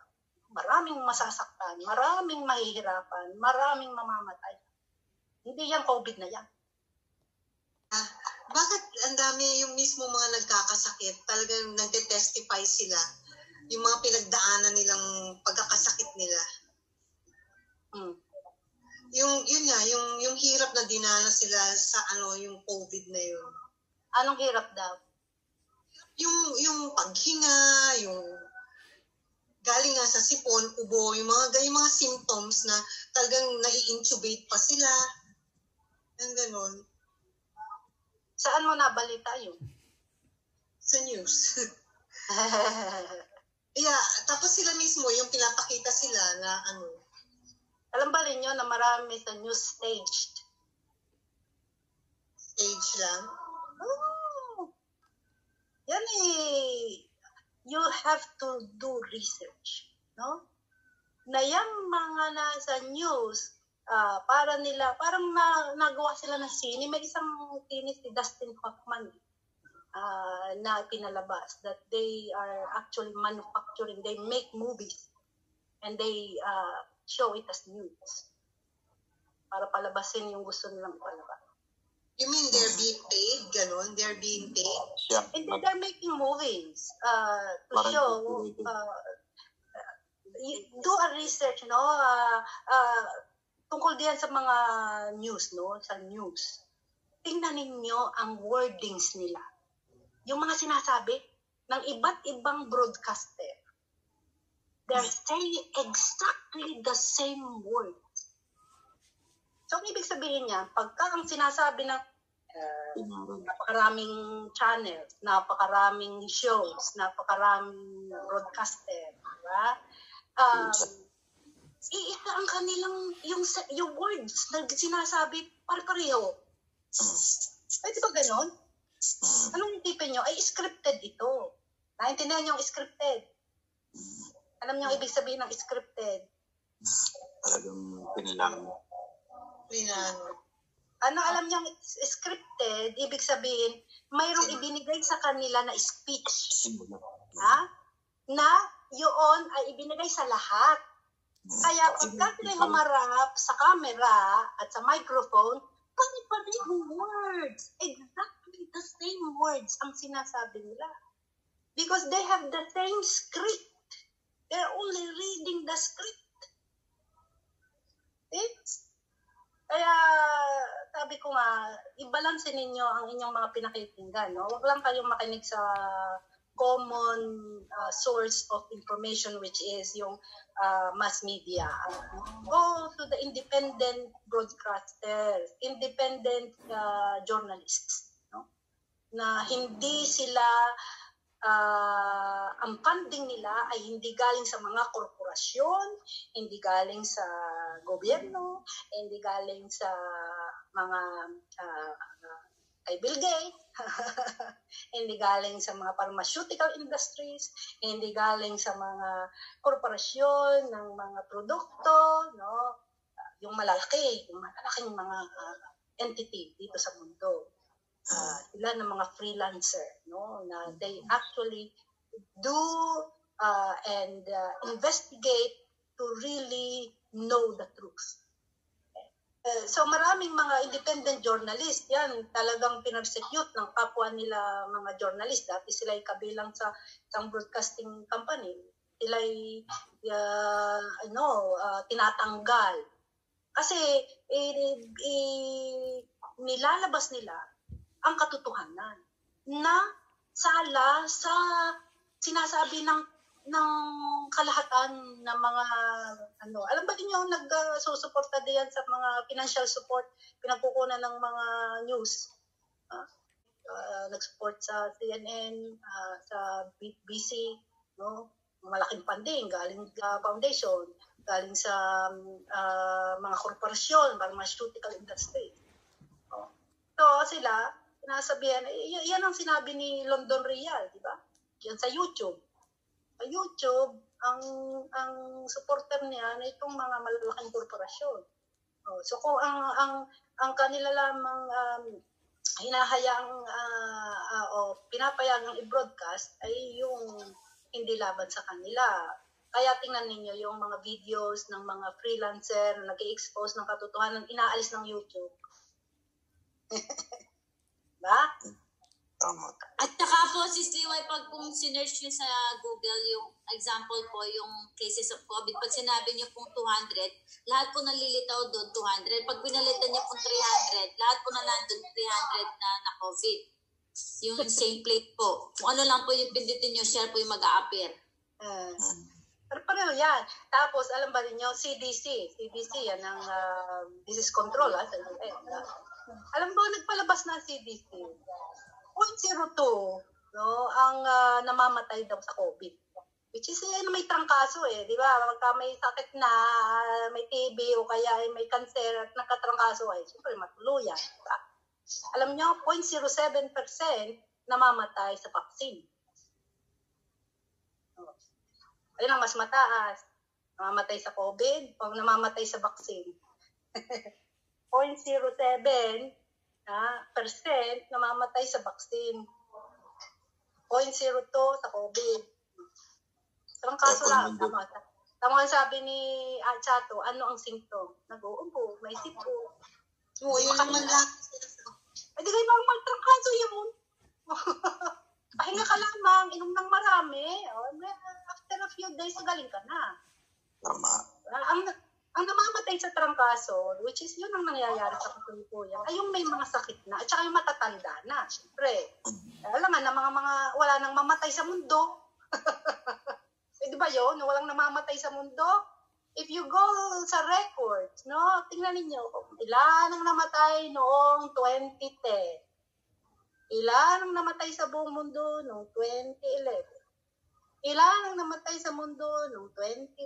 Maraming masasaktan, maraming mahihirapan, maraming mamamatay. Hindi yan COVID na yan. Bakit ang dami yung mismo mga nagkakasakit, talagang nagte-testify sila, yung mga pinagdaanan nilang pagkakasakit nila. Yung hirap na dinanas sila sa yung COVID na yun. Anong hirap daw? Yung paghinga, yung galing nga sa sipon, ubo, yung mga symptoms na talagang nai-intubate pa sila. Ang ganon. Saan mo nabalita yun? Sa news. Tapos sila mismo, yung pinapakita sila na Alam ba rin nyo na marami sa news staged? Stage lang? Yan you have to do research, no? Na yung mga nasa news, parang nagawa sila ng sine. May isang sine si Dustin Hoffman na pinalabas that they are actually manufacturing, they make movies and they show it as news para palabasin yung gusto nilang palabas. You mean they're being paid? Ganon? They're being paid? Yeah. And they're making movies to show, do a research, no? Tungkol diyan sa mga news, no? Sa news. Tingnan ninyo ang wordings nila. Yung mga sinasabi ng iba't ibang broadcaster. They're saying exactly the same word. So, ang ibig sabihin niya, pagka ang sinasabi ng napakaraming channels, napakaraming shows, napakaraming broadcaster, diba? Iisa ang kanilang, yung words na sinasabi, pare-pareho. Pwede ba ganon? Anong isipin nyo? Ay, scripted ito. Naintindihan nyo yung scripted? Alam nyo ang ibig sabihin ng scripted? Talagang pinilang. Ano alam nyo ang scripted? Ibig sabihin, mayroong ibinigay sa kanila na speech. Ha? Na yun ay ibinigay sa lahat. Kaya pagka sila humarap sa camera at sa microphone, pare-parehong words. Exactly the same words ang sinasabi nila. Because they have the same script. They're only reading the script. Eh? Kaya sabi ko nga, i-balance ninyo ang inyong mga pinakikinggan. No? Huwag lang kayong makinig sa common source of information, which is yung mass media. Go to the independent broadcasters, independent journalists, no? Na hindi sila, ang funding nila ay hindi galing sa mga korporasyon, hindi galing sa gobyerno, hindi galing sa mga kay Bill Gates, hindi galing sa mga pharmaceutical industries, hindi galing sa mga korporasyon ng mga produkto, no? Yung malaking mga entity dito sa mundo. Sila ng mga freelancer, no? Na they actually do and investigate to really know the truth. So maraming mga independent journalist, yan talagang pinersecute ng kapwa nila mga journalist. Dati sila ay kabilang sa isang broadcasting company. Sila ay tinatanggal. Kasi nilalabas nila ang katotohanan na sala sa sinasabi ng kalahatan ng mga alam ba niyo nagsusuporta diyan sa mga financial support pinagkukunan ng mga news, nag-support sa CNN, sa BBC, no? Malaking funding galing sa foundation, galing sa mga korporasyon, pharmaceutical industry. So sila nasabihan, yan ang sinabi ni London Real, di ba? Yan sa YouTube. YouTube, ang supporter niya na itong mga malalaking korporasyon. So kung ang kanila lamang hinahayaang pinapayagang i-broadcast ay yung hindi laban sa kanila. Kaya tingnan ninyo yung mga videos ng mga freelancer na nag-i-expose ng katotohanan, inaalis ng YouTube. Ba? Tama. At saka po, Sis Liway, pag kung sinerch nyo sa Google, yung example po, yung cases of COVID, pag sinabi nyo pong 200, lahat po nalilitaw doon 200. Pag pinalitan nyo pong 300, lahat po na nandun 300 na COVID. Yung same plate po. Kung ano lang po yung pindutin nyo, share po yung mag-a-appear. Pero pareho yan. Tapos, alam ba ninyo, CDC yan ang disease control. Alam mo, nagpalabas na CDC. 0.02, no, ang namamatay daw sa COVID. Which is, may trangkaso di ba? Pagka may sakit na, may TB o kaya may cancer at nakatrangkaso siyempre matuluyan. Diba? Alam nyo, 0.07% namamatay sa vaccine. Ayun ang mas mataas. Namamatay sa COVID, pag namamatay sa vaccine. 0.07% namamatay sa vaccine. 0.02 sa COVID. Ang kaso lang, tama ang sabi ni Chato, ano ang symptom? Nag-uumpo, may sipo. Oo, yun naman lang. Di kayo normal trangkaso yun. Pahinga ka lamang, inom ng marami. After a few days, galing ka na. Tama. Ang namamatay sa trangkaso, which is yun ang nangyayari sa kasalukuyan, ay yung may mga sakit na, at saka yung matatanda na, syempre. Alam nga na wala nang mamatay sa mundo. Di ba yun? Walang namamatay sa mundo. If you go sa records, no, tingnan ninyo kung ilan ang namatay noong 2010. Ilan ang namatay sa buong mundo noong 2011. Ilan ang namatay sa mundo noong 2012.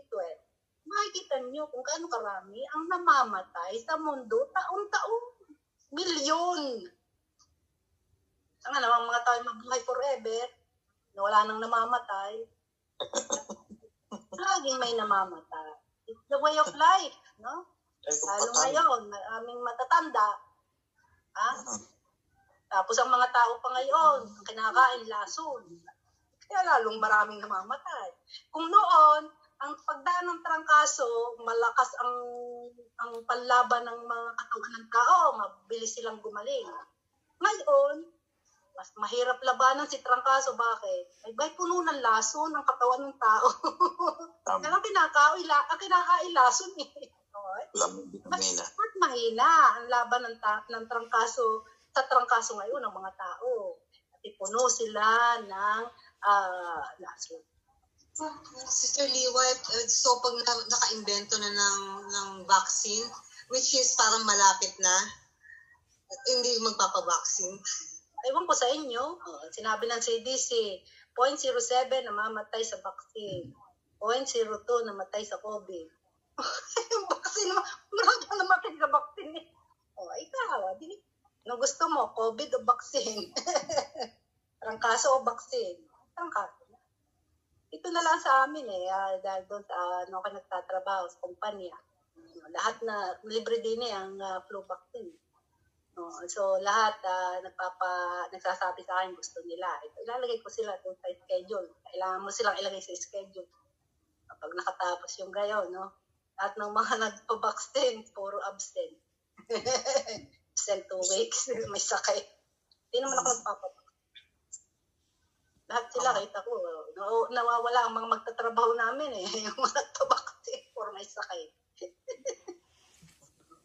Makikita niyo kung gaano karami ang namamatay sa mundo taon-taon. Milyon. Ang namang mga tao mabuhay forever, na wala nang namamatay. Laging may namamatay. It's the way of life, no? Lalo ngayon, aming matatanda, ha? Tapos ang mga tao pa ngayon, kinakain lason. Kaya lalong maraming namamatay. Kung noon, ang pagdaan ng trangkaso, malakas ang panlaban ng mga katawan ng tao, mabilis silang gumaling. Ngayon, mas mahirap labanan si trangkaso. Bakit? Ay puno ng lason ang katawan ng tao. Yan ang kinakain lason eh. Mas mahina ang laban ng trangkaso sa trangkaso ngayon ng mga tao. At puno sila ng lason. Sister Liwa, so pag naka-invento na ng vaccine, which is parang malapit na, hindi magpapabaksin. Ewan ko sa inyo, sinabi ng CDC, 0.07 namamatay sa vaccine, 0.02 namatay sa COVID. Yung vaccine naman, marami na namatay sa vaccine eh. Ikaw, ano gusto mo, COVID o vaccine? Trangkaso o vaccine? Trangkaso. Ito na lang sa amin eh, dahil doon sa ako nagtatrabaho sa kumpanya. Lahat na libre din eh ang flu vaccine. So lahat nagsasabi sa akin gusto nila. Ilalagay ko sila doon sa schedule. Kailangan mo silang ilagay sa schedule. Kapag nakatapos yung gayon, no? At ng mga nagpa-vaccine, puro absent. Absent 2 weeks, may sakay. Hindi naman ako nagpapabaksin. Lahat sila, kita ko, nawawala ang mga magtatrabaho namin eh. Yung mga nagpa-vaccine, puro may sakay.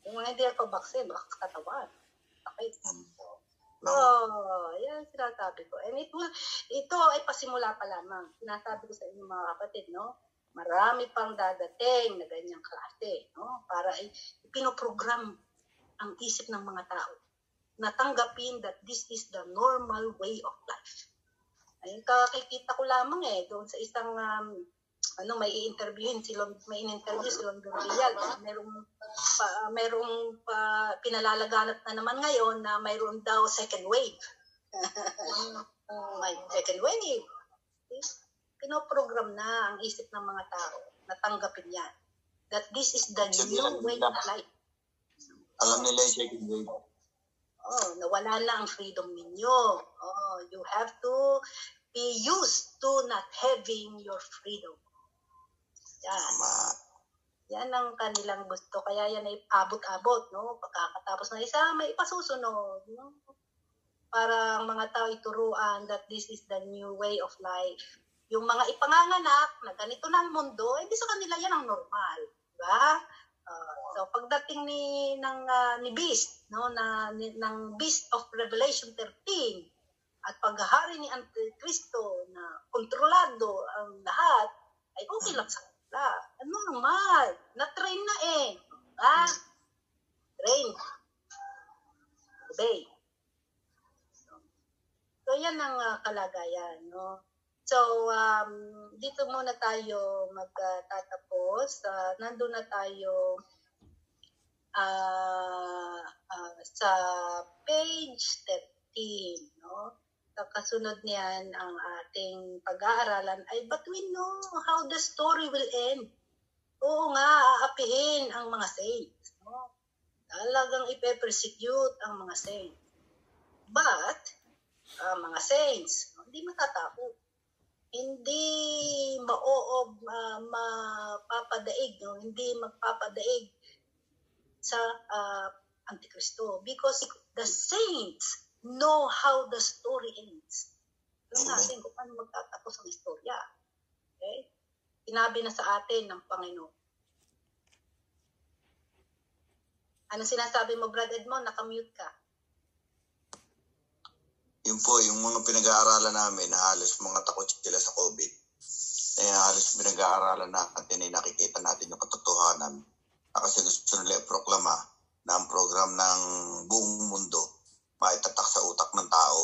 Yung mga hindi nagpa-vaccine, baka katawan. Okay. Yan sinasabi ko. And ito ay pasimula pa lamang. Sinasabi ko sa inyo mga kapatid, no? Marami pang dadating na ganyang klase, no? Para pinoprogram ang isip ng mga tao. Natanggapin that this is the normal way of life. Ayun, kakikita ko lamang doon sa isang may i-interviewin si London Real. Merong pinalalaganap na naman ngayon na mayroon daw second wave. May second wave. Pinoprogram na ang isip ng mga tao. Natanggapin yan. That this is the new way of life. Alam nila yung second wave. Nawala na ang freedom ninyo. You have to be used to not having your freedom. Yan. Yan ang kanilang gusto. Kaya yan ay abot-abot, no? Pagkakatapos ng isa, may ipasusunod, no? Para ang mga tao ituruan that this is the new way of life. Yung mga ipanganganak na ganito na ang mundo, hindi sa kanila yan ang normal. Diba? So pagdating ni Beast, no, ng Beast of Revelation 13, at paghahari ni Antikristo na kontrolado ang lahat, ay okay lang sa kanila. Normal. Na-train na eh. Train. Obey. So yan ang kalagayan, no? So, dito muna tayo magtatapos. Nandun na tayo sa page 13, no? Kasunod niyan ang ating pag-aaralan ay but we know how the story will end. Oo nga, aapihin ang mga saints. No? Talagang ipe-persecute ang mga saints. But, mga saints, hindi matatapos. Hindi mapapadaig, no? Hindi magpapadaig sa Antikristo. Because the saints know how the story ends. Alam natin kung paano magtatapos ang istorya. Okay? Sinabi na sa atin ng Panginoon. Ano sinasabi mo, Brad Edmond? Nakamute ka. Yun po, yung mga pinag-aaralan namin na halos mga takot sila sa COVID. halos pinag-aaralan natin ay nakikita natin yung katotohanan na kasi gusto nila proklama na ang program ng buong mundo maitatak sa utak ng tao.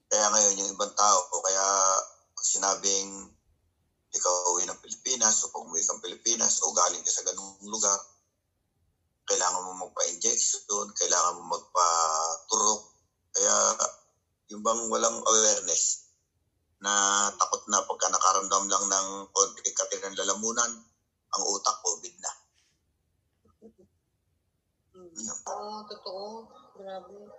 Kaya ngayon yung ibang tao, kaya sinabing ikaw uwi ng Pilipinas o pag umuwi kang Pilipinas o galing ka sa ganung lugar, kailangan mo magpa-injection, kailangan mo magpa-turok. Kaya yung bang walang awareness na takot na pagka nakaramdam lang ng konti katirang lalamunan, ang utak COVID na. Totoo. Grabe.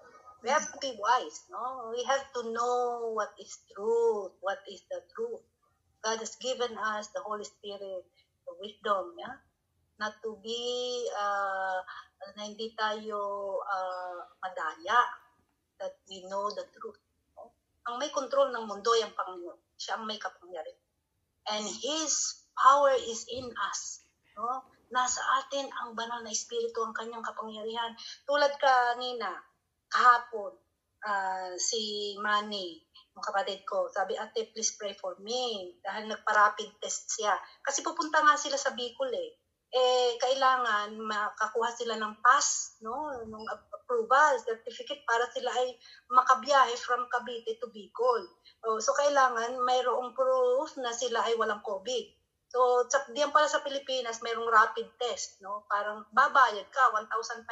We have to be wise, no? We have to know what is truth, what is the truth. God has given us the Holy Spirit, the wisdom, yeah? Not to be, na hindi tayo madaya, that we know the truth. No? Ang may control ng mundo ay ang Panginoon. Siya ang may kapangyarihan. And His power is in us. No? Nasa atin ang banal na Espiritu, ang kanyang kapangyarihan. Tulad kanina, kahapon, si Manny, yung kapatid ko, sabi, ate, please pray for me. Dahil nagpa-rapid test siya. Kasi pupunta nga sila sa Bicol kailangan makakuha sila ng pass, no, ng approval certificate para sila ay makabiyahe from Cavite to Bicol. So kailangan mayroong proof na sila ay walang COVID. So diyan pala sa Pilipinas mayroong rapid test, no, parang babayad ka 1,500.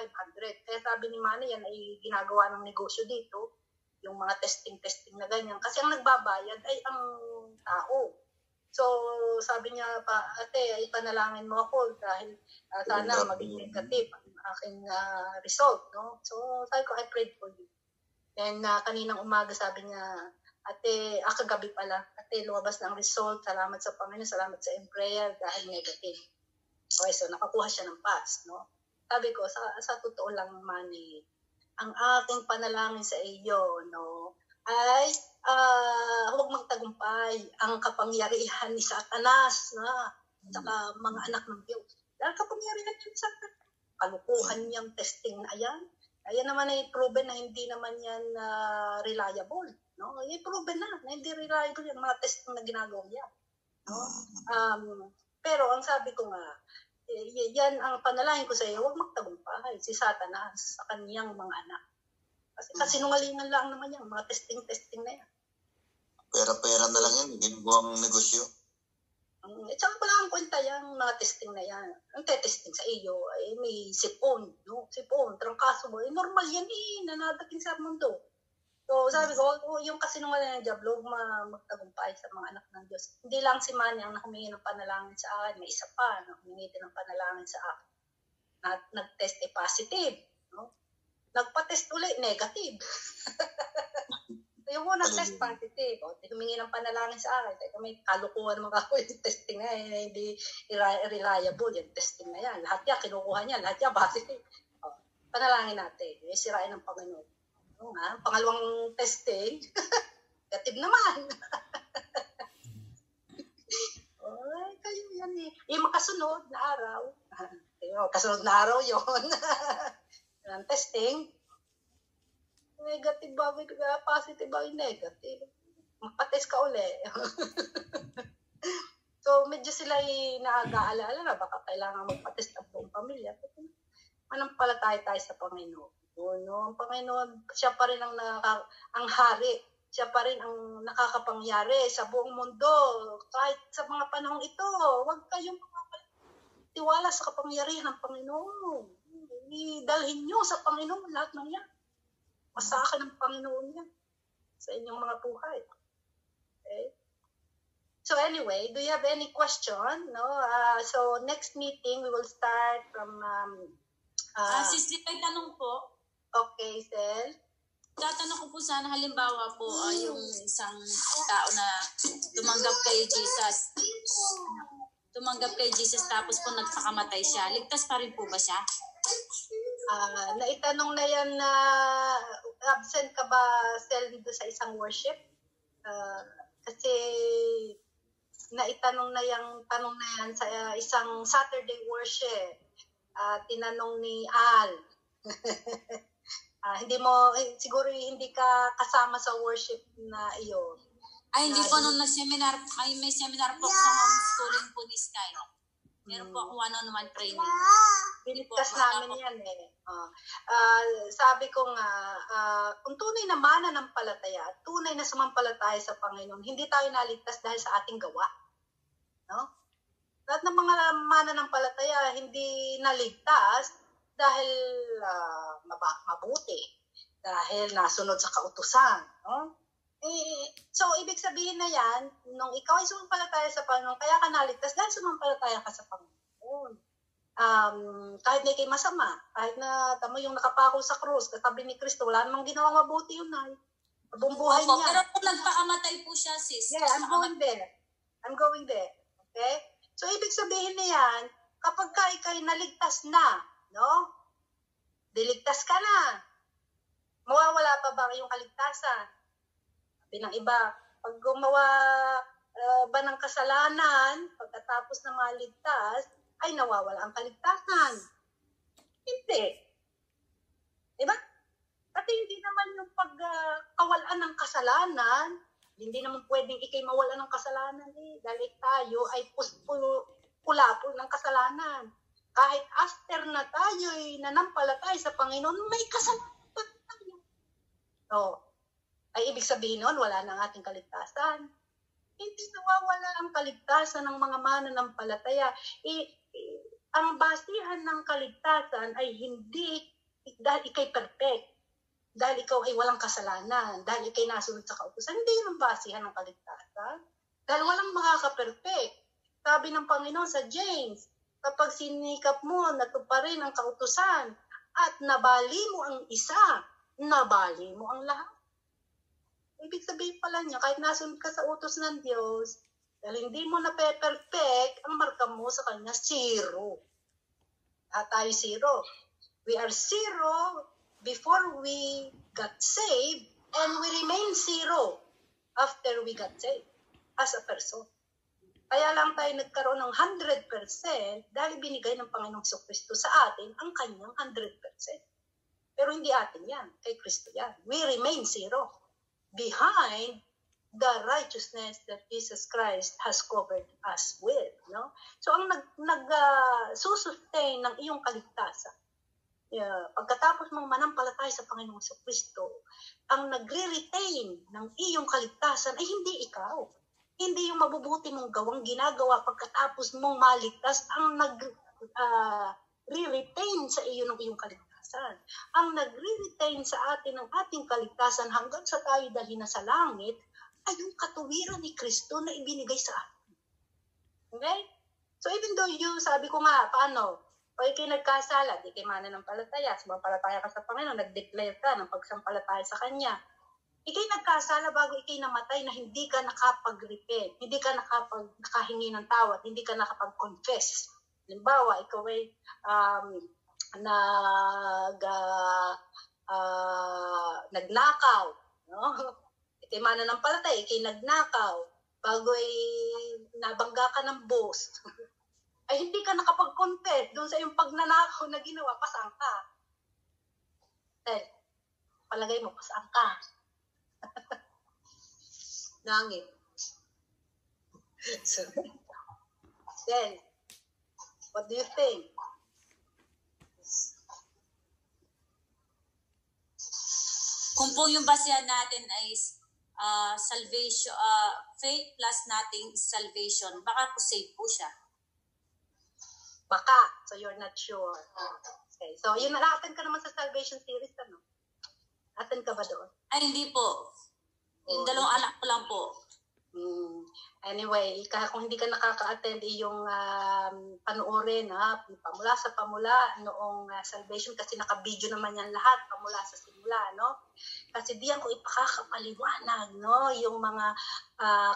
Kaya sabi ni Manny, yan ay ginagawa ng negosyo dito, yung mga testing na ganyan, kasi ang nagbabayad ay ang tao. So, sabi niya pa, ate, ipanalangin mo ako dahil sana maging negative ang aking result, no? So, sabi ko, I prayed for you. Then, kaninang umaga, sabi niya, ate, kagabi pala, ate, lumabas na ang result, salamat sa Panginoon, salamat sa prayer dahil negative. Okay, so nakakuha siya ng pass, no? Sabi ko, sa totoo lang, Manny, ang aking panalangin sa iyo, no, ay huwag magtagumpay ang kapangyarihan ni Satanas na saka mga anak ng Diyos. Dahil kapangyarihan niya ni Satanas. Kalukuhan niyang testing na yan. Ayan naman ay proven na hindi naman yan reliable. No? I-proven na hindi reliable yung mga testing na ginagawa niya. No? Pero ang sabi ko nga, yan ang panalangin ko sa iyo, huwag magtagumpay si Satanas sa kaniyang mga anak. Kasi sinungalingan lang naman yan, mga testing na yan. Pera-pera na lang yan, ginagawang negosyo. Tsaka pala ang kwenta yung mga testing na yan. Ang testing sa iyo, ay may sipon, no? Sipon, trangkaso mo. Normal yan nanadating sa mundo. So sabi ko, yung kasinungalingan ng Diablo, magtagumpay sa mga anak ng Diyos. Hindi lang si Manny ang humingi ng panalangin sa akin, may isa pa na humingi din ng panalangin sa akin. Nag-test positive, no? Nagpa-test ulit, negative. Yung unang test positive, humingi ng panalangin sa akin. Teka, may kalukuhan naman ako yung testing na yan, hindi reliable yung testing na yan. Lahat yan, kinukuha niya, lahat yan positive. Panalangin natin, sirain ng Panginoon. Pangalawang testing, negative naman. Kayo yan Yung makasunod na araw, kasunod na araw yun, ang testing, negative ba, positive ba, negative. Magpa-test ka uli. So, medyo sila nag-aalala na baka kailangan magpa-test ang buong pamilya. Manampalataya tayo sa Panginoon. No? Ang Panginoon, siya pa rin ang hari. Siya pa rin ang nakakapangyari sa buong mundo. Kahit sa mga panahong ito, huwag kayong tiwala sa kapangyarihan ng Panginoon. Idalhin nyo sa Panginoon lahat ng yan. Masakan ng Panginoon yan sa inyong mga buhay. Okay? So anyway, do you have any question? No. So next meeting we will start from. Sis, may tanong po. Okay, Sel. Tatanong ko po sana, halimbawa po, yung isang tao na tumanggap kay Jesus. Tumanggap kay Jesus tapos po nagpakamatay siya. Ligtas pa rin po ba siya? Naitanong na yan na absent ka ba, Sel, dito sa isang worship? Kasi naitanong na yung tanong na yan sa isang Saturday worship. Tinanong ni Al. Hindi mo, siguro hindi ka kasama sa worship na iyon. Ay, hindi po nung nag-seminar, may seminar po sa homeschooling po ni Sky. Meron po ako one-on-one training. Piligtas namin yan eh. Sabi ko nga, kung tunay na mananampalataya at tunay na sumampalataya sa Panginoon, hindi tayo naligtas dahil sa ating gawa. No? Lahat ng mga mananampalataya hindi naligtas dahil mabuti, dahil nasunod sa kautusan. No? So, ibig sabihin na yan, nung ikaw ay sumampalataya sa Panginoon, kaya ka naligtas dahil sumampalataya ka sa Panginoon. Kahit na ikay masama, kahit na tamo yung nakapako sa krus, katabi ni Kristo, wala namang ginawang mabuti yun ay. Buhay niya. Pero kung nagpakamatay po siya, sis. Yeah, I'm going there. Okay? So, ibig sabihin na yan, kapag ka ikay naligtas na, no? Diligtas ka na. Mawawala pa ba yung kaligtasan? Sabi ng iba, pag gumawa ba ng kasalanan, pagkatapos na maligtas, ay nawawala ang kaligtasan. Hindi. Diba? Kasi hindi naman yung pagkawalan ng kasalanan, hindi naman pwedeng ikay mawala ng kasalanan eh. Dahil tayo ay pula-pul ng kasalanan. Kahit after na tayo ay nanampalatay sa Panginoon, may kasalanan pa tayo. Oh. Ay ibig sabihin nun, wala na ang ating kaligtasan. Hindi nawawala ang kaligtasan ng mga mananampalataya. Ang basihan ng kaligtasan ay hindi dahil ikay perfect, dahil ikaw ay walang kasalanan, dahil ikay nasunod sa kautusan. Hindi yun ang basihan ng kaligtasan. Dahil walang makaka-perfect. Sabi ng Panginoon sa James, kapag sinikap mo, natuparin ang kautusan at nabali mo ang isa, nabali mo ang lahat. Ibig sabihin pala niya, kahit nasunod ka sa utos ng Diyos, dahil hindi mo na perfect, ang marka mo sa kanya, 0. At tayo 0. We are 0 before we got saved, and we remain 0 after we got saved as a person. Kaya lang tayo nagkaroon ng 100% dahil binigay ng Panginoong Kristo sa atin ang kanyang 100%. Pero hindi atin yan, kay Kristo yan. We remain 0. Behind the righteousness that Jesus Christ has covered us with, no? So ang sustain ng iyong kaligtasan, pagkatapos mong manampalataya sa Panginoong Kristo, ang nagre-retain ng iyong kaligtasan ay hindi ikaw. Hindi yung mabubuti mong gawang ginagawa pagkatapos mong maligtas ang nag-retain sa iyo ng iyong kaligtasan. Ang nagre-retain sa atin ng ating kaligtasan hanggang sa tayo dali na sa langit ay yung katuwiran ni Kristo na ibinigay sa atin. Okay? So even though sabi ko nga, paano? Pag ikay nagkasala, di kay mananampalataya, sumampalataya ka sa Panginoon, nag-declare ka ng pagsampalataya sa Kanya. Ikay nagkasala bago ikay namatay na hindi ka nakapag-repent, hindi ka nakahingi ng tawad, hindi ka nakapag-confess. Halimbawa, ikaw ay nagnakaw, no? Ikay mananampalataya, ikay nagnakaw, bago ay nabangga ka ng boss, ay hindi ka nakapag-confess doon sa iyong pagnanakaw na ginawa, pasang ka. Palagay mo, pasang ka. Nangit. So, then, what do you think? Kung po yung basehan natin ay salvation, faith plus nothing is salvation, baka po safe po siya. Baka. So you're not sure. Okay. So yun, na-attend ka naman sa salvation series, ano? Attend ka ba doon? Ay, hindi po. Yung dalawang anak ko lang po. Anyway, kung hindi ka nakaka-attend yung panoorin pamula sa pamula noong salvation, kasi naka-video naman yan lahat pamula sa simula, no? Kasi diyan ko ipakakapaliwanag, no, yung mga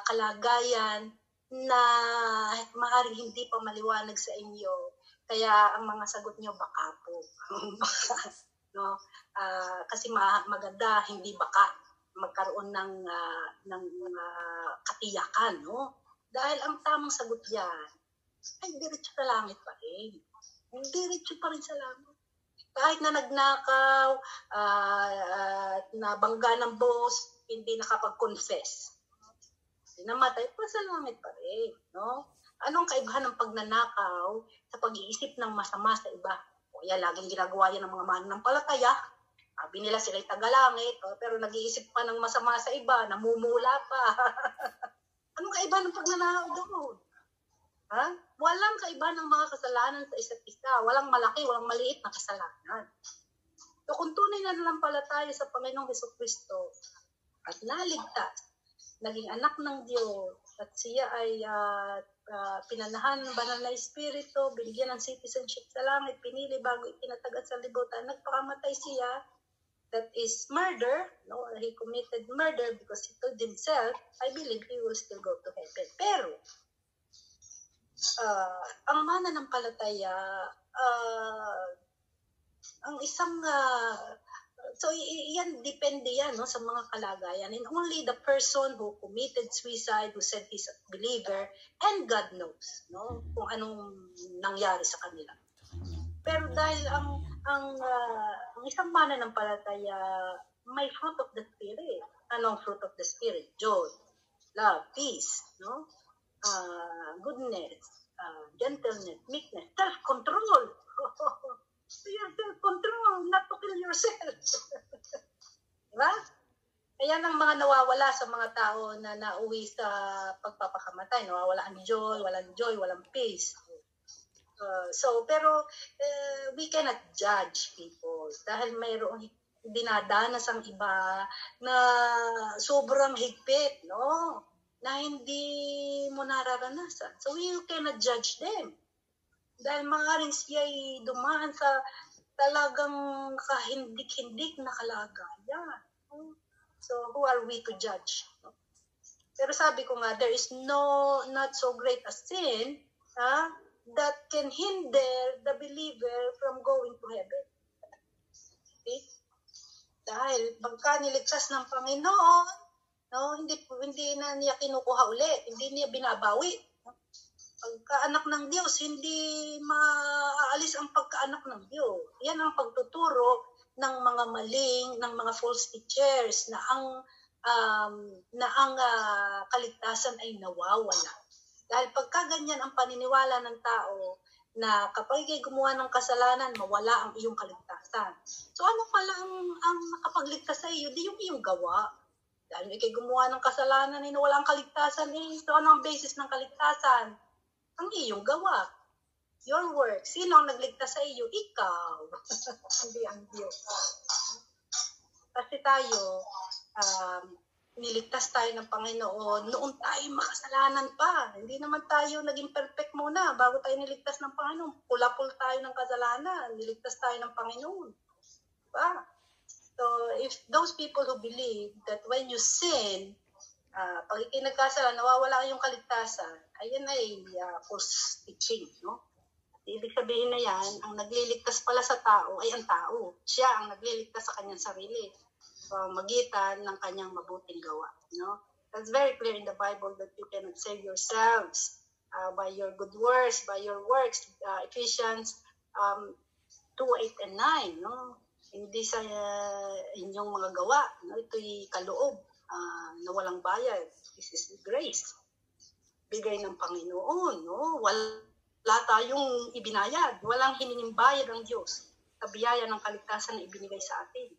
kalagayan na maaaring hindi pa maliwanag sa inyo. Kaya ang mga sagot niyo baka po. No? Kasi maganda hindi baka magkaroon ng katiyakan, no? Dahil ang tamang sagot diyan ay diretso sa langit pa rin. Diretso pa rin sa langit. Kahit na nagnakaw, nabangga ng boss, hindi nakapag-confess. namatay pa sa langit pa rin, no? Anong kaibahan ng pagnanakaw sa pag-iisip ng masama sa iba? O yan, laging ginagawa yan ng mga mananampalataya. Sabi nila sila'y tagalangit, pero nag-iisip pa ng masama sa iba, namumula pa. Anong kaibahan ng pagnanakaw doon? Ha? Walang kaibahan ng mga kasalanan sa isa't isa. Walang malaki, walang maliit na kasalanan. So kung tunay na nanampalataya sa Panginoong Hesukristo at naligtas, naging anak ng Diyos, at siya ay pinanahan ng banal na espiritu, binigyan ng citizenship sa langit, pinili bago itinatagad sa libutan, nagpakamatay siya, that is murder, no? He committed murder because he told himself, I believe he will still go to heaven. Pero, ang mananampalataya, ang isang, so yan, depende yan, no, sa mga kalagayan. And only the person who committed suicide, who said he's a believer, and God knows, no, kung anong nangyari sa kanila. Pero dahil ang isang mananampalataya, may fruit of the Spirit. Anong fruit of the Spirit? Joy, love, peace, no? Goodness, gentleness, meekness, self-control. So you have self-control, not to kill yourself. Diba? Ayan ang mga nawawala sa mga tao na nauwi sa pagpapakamatay. Nawawala ang joy, walang peace. Pero we cannot judge people dahil mayroong dinadanas ang iba na sobrang higpit, no? Na hindi mo nararanasan. So we cannot judge them. Dahil maaaring siya'y dumaan sa talagang kahindik-hindik na kalagayan. So who are we to judge? No? Pero sabi ko nga, there is not so great a sin, that can hinder the believer from going to heaven. Okay? Dahil pagka niligtas ng Panginoon, no, hindi na niya kinukuha ulit, hindi niya binabawi. No? Pagka anak ng Diyos, hindi maaalis ang pagkaanak ng Diyos. Yan ang pagtuturo ng mga maling, ng mga false teachers na ang kaligtasan ay nawawala. Dahil pagka ganyan ang paniniwala ng tao na kapag ikay gumawa ng kasalanan, mawala ang iyong kaligtasan. So ano pala ang nakapagligtas sa iyo? Di yung iyong gawa. Dahil ikay gumawa ng kasalanan, wala ang kaligtasan. So ano ang basis ng kaligtasan? Ang iyong gawa. Your work. Sino ang nagligtas sa iyo? Ikaw. Hindi ang Diyos. Kasi tayo, niligtas tayo ng Panginoon, noon tayo makasalanan pa. Hindi naman tayo naging perfect muna bago tayo niligtas ng Panginoon. Pula-pul tayo ng kasalanan, niligtas tayo ng Panginoon. Diba? So, if those people who believe that when you sin, pag ikinagkasala, nawawala yung kaligtasan, ayan ay false teaching, no? Ibig sabihin na yan, ang nagliligtas pala sa tao ay ang tao. Siya ang nagliligtas sa kanyang sarili. Magitan ng kanyang mabuting gawa. No? That's very clear in the Bible that you cannot save yourselves by your good works, by your works. Ephesians 2:8 and 9. No? Hindi sa inyong mga gawa. No? Ito'y kaloob na walang bayad. This is grace. Bigay ng Panginoon. No? Wala tayong ibinayad. Walang hininging bayad ng Diyos sa biyaya ng kaligtasan na ibinigay sa atin.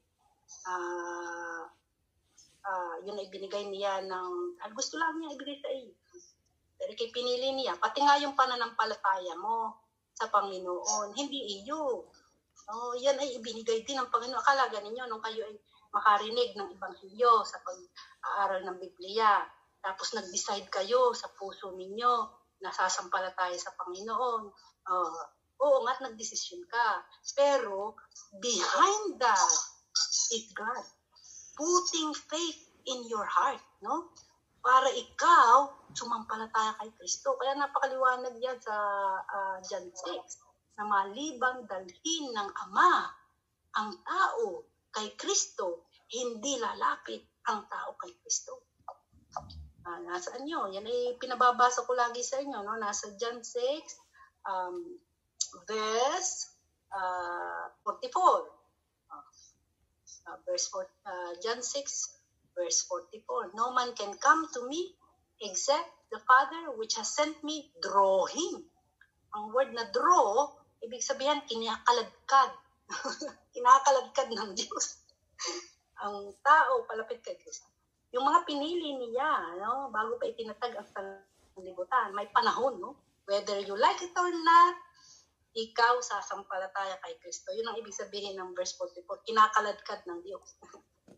Yun ay binigay niya gusto lang niya ibigay sa iyo. Pero kay pinili niya, pati nga yung pananampalataya mo sa Panginoon, hindi iyo. Yan ay ibinigay din ng Panginoon. Akala ninyo nung kayo ay makarinig ng Ebanghelyo sa pag-aaral ng Biblia, tapos nag-decide kayo sa puso ninyo na sasampalataya sa Panginoon. Oo nga't nagdesisyon ka. Pero behind that is God putting faith in your heart, no? Para ikaw sumampalataya kay Kristo. Kaya napakaliwanag yan sa John 6 na malibang dalhin ng Ama ang tao kay Kristo, hindi lalapit ang tao kay Kristo. Nasaan nyo? Yan ay pinababasa ko lagi sa inyo, no? Nasa John 6 verse 44. John 6, verse 44. No man can come to me except the Father which has sent me draw him. Ang word na draw, ibig sabihin kinakaladkad. Kinakaladkad ng Diyos. Ang tao palapit kay Kristo. Yung mga pinili niya, no, bago pa itinatag ang sanlibutan, may panahon, no? Whether you like it or not, ikaw sasampalataya kay Kristo. Yun ang ibig sabihin ng verse 44, kinakaladkad ng Diyos.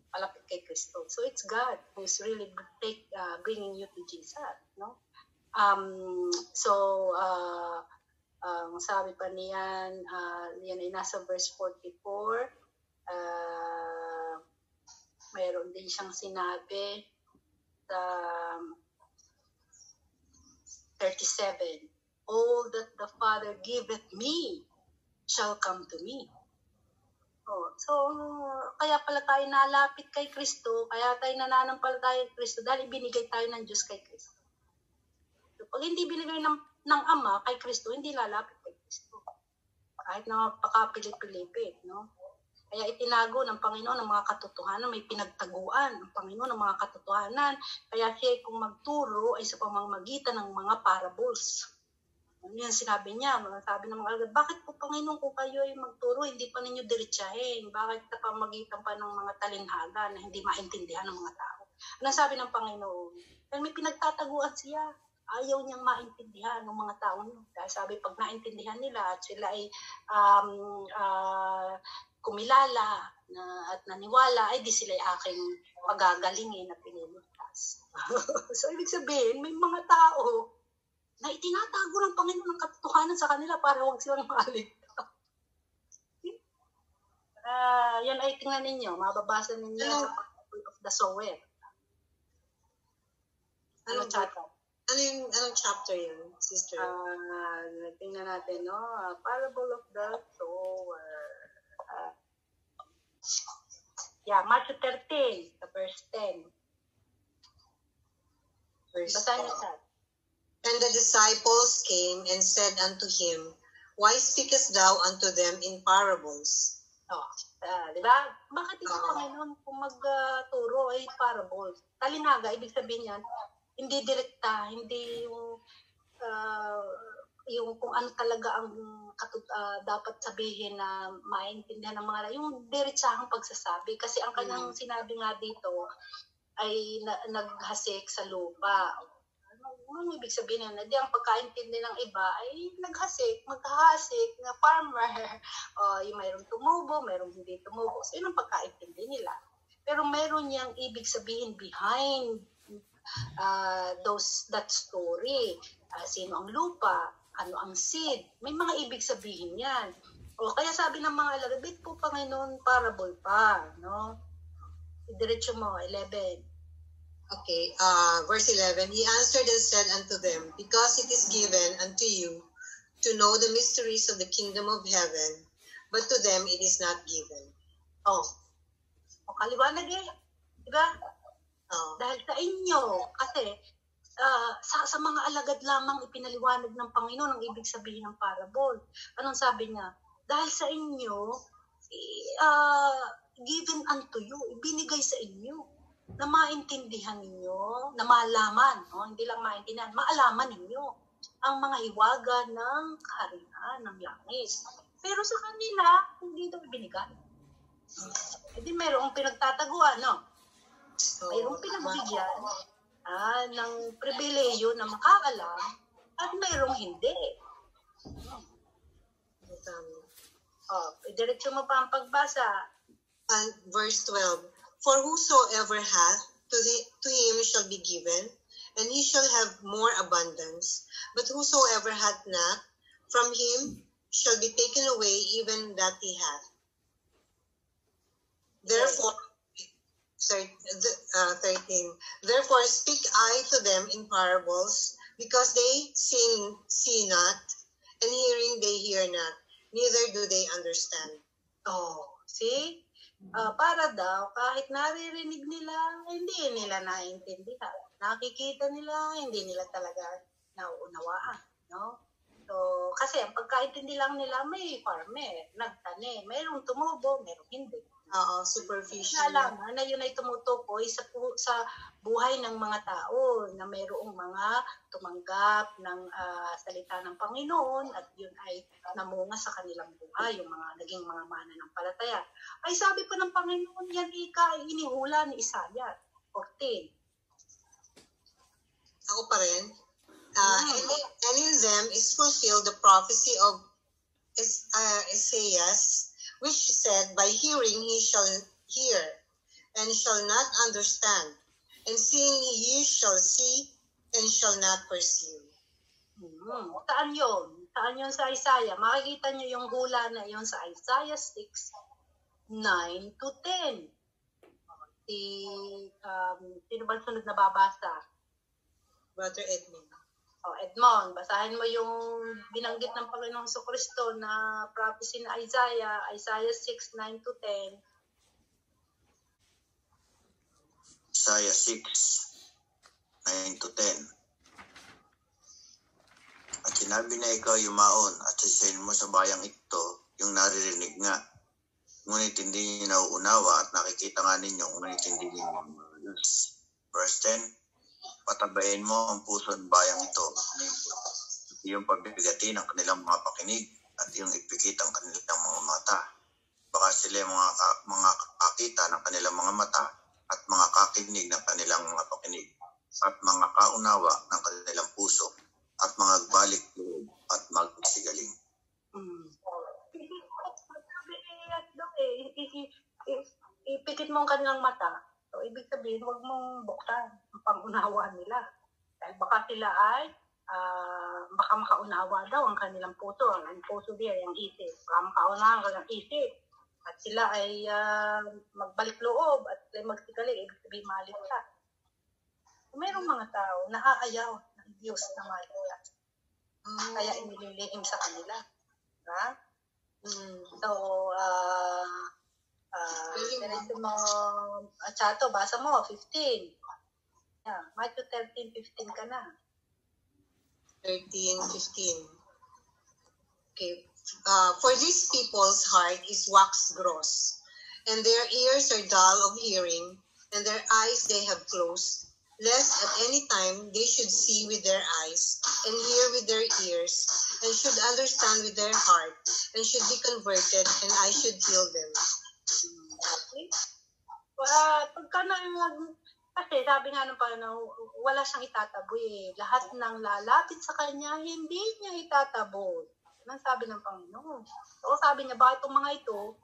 Palapit kay Kristo. So it's God who's really bringing you to Jesus, no? Sabi pa niyan, yan ay nasa verse 44, mayroon din siyang sinabi sa 37, all that the Father giveth me shall come to me. So, kaya pala tayo nalapit kay Kristo, kaya tayo nananampalataya kay Kristo dahil ibinigay tayo ng Diyos kay Kristo. So, pag hindi binigay ng Ama kay Kristo, hindi lalapit kay Kristo. Kahit na mapakapilit-pilipit, no? Kaya itinago ng Panginoon ang mga katotohanan, may pinagtaguan ng Panginoon ang mga katotohanan. Kaya siya kung magturo ay sa pamamagitan ng mga parables. Yan sinabi niya, sabi ng mga alagad, bakit po Panginoon kung kayo ay magturo, hindi pa ninyo diretsahin? Bakit sa pamamagitan pa ng mga talinghaga na hindi maintindihan ng mga tao? Anong sabi ng Panginoon? Dahil may pinagtataguan siya. Ayaw niyang maintindihan ng mga tao niyo. Dahil sabi, pag naintindihan nila at sila ay kumilala at naniwala, ay di sila aking pagagalingin at piniligtas. So, ibig sabihin, may mga tao na itinatago ng Panginoon ng katotohanan sa kanila para huwag silang maaligtas. Yan ay tingnan ninyo, mababasa ninyo sa Parable of the Sower. Anong chapter yun, sister? Tingnan natin, no? Parable of the Sower. Matthew 13, verse 10. Basahin niyo sa. And the disciples came and said unto him, why speakest thou unto them in parables? Di ba? Bakit ito Panginoon kung magturo ay parables? Talinaga, ibig sabihin yan, hindi direkta, hindi yung kung ano talaga ang dapat sabihin na maintindihan ng mga yung diretsahang pagsasabi. Kasi ang kanyang sinabi nga dito ay naghasik sa lupa. Ano ibig sabihin na? Di ang pagkaintindi ng iba ay maghahasik na farmer. Yung mayroong tumubo, mayroong hindi tumubo. So yun ang pagkaintindi nila. Pero mayroon niyang ibig sabihin behind that story. Sino ang lupa? Ano ang seed? May mga ibig sabihin yan. Kaya sabi ng mga alagad, bit po Panginoon, parable pa. No? Diretso mo, 11. Okay, verse 11, he answered and said unto them, because it is given unto you to know the mysteries of the kingdom of heaven, but to them it is not given. Kaliwanag diba? Dahil sa inyo, kasi sa mga alagad lamang ipinaliwanag ng Panginoon ang ibig sabihin ng parable. Anong sabi niya? Dahil sa inyo, given unto you, ibinigay sa inyo, na maintindihan ninyo, na malaman, hindi lang maintindihan, maalaman ninyo ang mga hiwaga ng kaharian ng langit. Pero sa kanila, hindi ito ibinigay. Hindi mayroong pinagtataguan, no? Mayroong pinagbigyan ng pribileyo na makaalam at mayroong hindi. Diretso mo pa ang pagbasa. Verse 12, for whosoever hath, to him shall be given, and he shall have more abundance. But whosoever hath not, from him shall be taken away even that he hath. Therefore, 13, therefore speak I to them in parables, because they see not, and hearing they hear not, neither do they understand. See? Para daw, kahit naririnig nila, hindi nila naiintindihan. Nakikita nila, hindi nila talaga nauunawaan. No? So, kasi ang pagkaintindi lang nila, may farmer, nagtanim, mayroong tumubo, mayroong hindi. Superficial. Alam na yun ay tumutukoy sa buhay ng mga tao na mayroong mga tumanggap ng salita ng Panginoon at yun ay namunga sa kanilang buhay, yung mga naging mga mananampalataya. Ay sabi pa ng Panginoon, yan ay inihula ni Isaiah 14. Ako pa rin. And in them is fulfilled the prophecy of Isaiah, which said, by hearing he shall hear, and shall not understand, and seeing ye shall see, and shall not perceive. Saan yun? Saan yun sa Isaiah? Makikita nyo yung hula na yun sa Isaiah 6, 9 to 10. Sino ba sunod na babasa? Brother Edmund. Edmond, basahin mo yung binanggit ng Panginoong Jesucristo na prophecy na Isaiah 6, 9 to 10. Isaiah 6, 9 to 10. At sinabi na ikaw yumaon at sisayin mo sa bayang ito yung naririnig nga. Ngunit hindi niyo nauunawa at nakikita nga ninyo, ngunit hindi niyo nauunawa. Verse 10. Patabayin mo ang puso ng bayang ito, yung pabibigati ng kanilang mga pakinig at yung ipikit ang kanilang mga mata. Baka sila mga kakita ng kanilang mga mata at mga kakinig ng kanilang mga pakinig at mga kaunawa ng kanilang puso at mga balik loob at magsigaling. Ipikit mo ang kanilang mata. So, ibig sabihin, huwag mong buksan ang pangunawa nila. Dahil baka sila ay, baka makaunawa daw ang kanilang puso. Ang puso diyan, ang isip. Baka makaunawa ang kanilang isip. At sila ay magbalik loob at magsigaling. Ibig sabihin, maligtas. Mayroong mga tao na aayaw ng Diyos na maligtas. Kaya inililihim sa kanila. Ha? So, diretso mo, Chato, basa mo, 15. Yeah, Matthew 13:15 ka na. 13:15. Okay. For these people's heart is wax gross, and their ears are dull of hearing, and their eyes they have closed, lest at any time they should see with their eyes, and hear with their ears, and should understand with their heart, and should be converted, and I should heal them. Okay? Kasi sabi nga ng Panginoon, wala siyang itataboy eh. Lahat ng lalapit sa kanya, hindi niya itataboy. Yan ang sabi ng Panginoon. So sabi niya, bakit itong mga ito,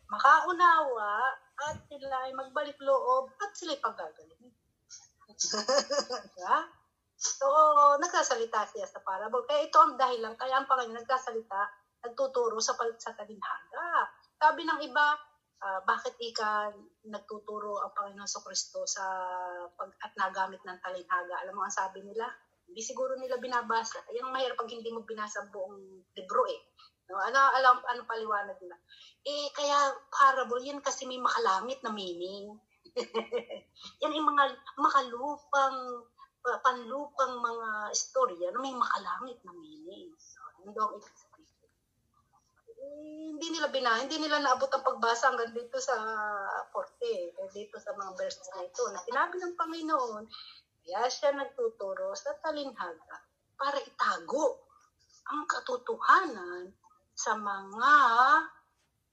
makaunawa, at sila ay magbalik loob, at sila ay paggagaling. Diba? So, nagsasalita siya sa parable. Kaya ito ang dahilan, kaya ang Panginoon nagsasalita, nagtuturo sa talinhaga. Sabi ng iba, bakit nagtuturo ang Panginoon Jesucristo at nagamit ng talinhaga? Alam mo ang sabi nila? Hindi siguro nila binabasa. Yan ang mahirap pag hindi mo binasa buong libro eh. No? Ano paliwanag nila? Kaya parable yan kasi may makalangit na meaning. Yan yung mga panlupang mga istorya na may makalangit na meaning. So, hindi ang ibig sabihin. Hindi nila naabot ang pagbasa hanggang dito sa 40, dito sa mga verses na ito, na sinabi ng Panginoon, kaya siya nagtuturo sa talinhaga para itago ang katotohanan sa mga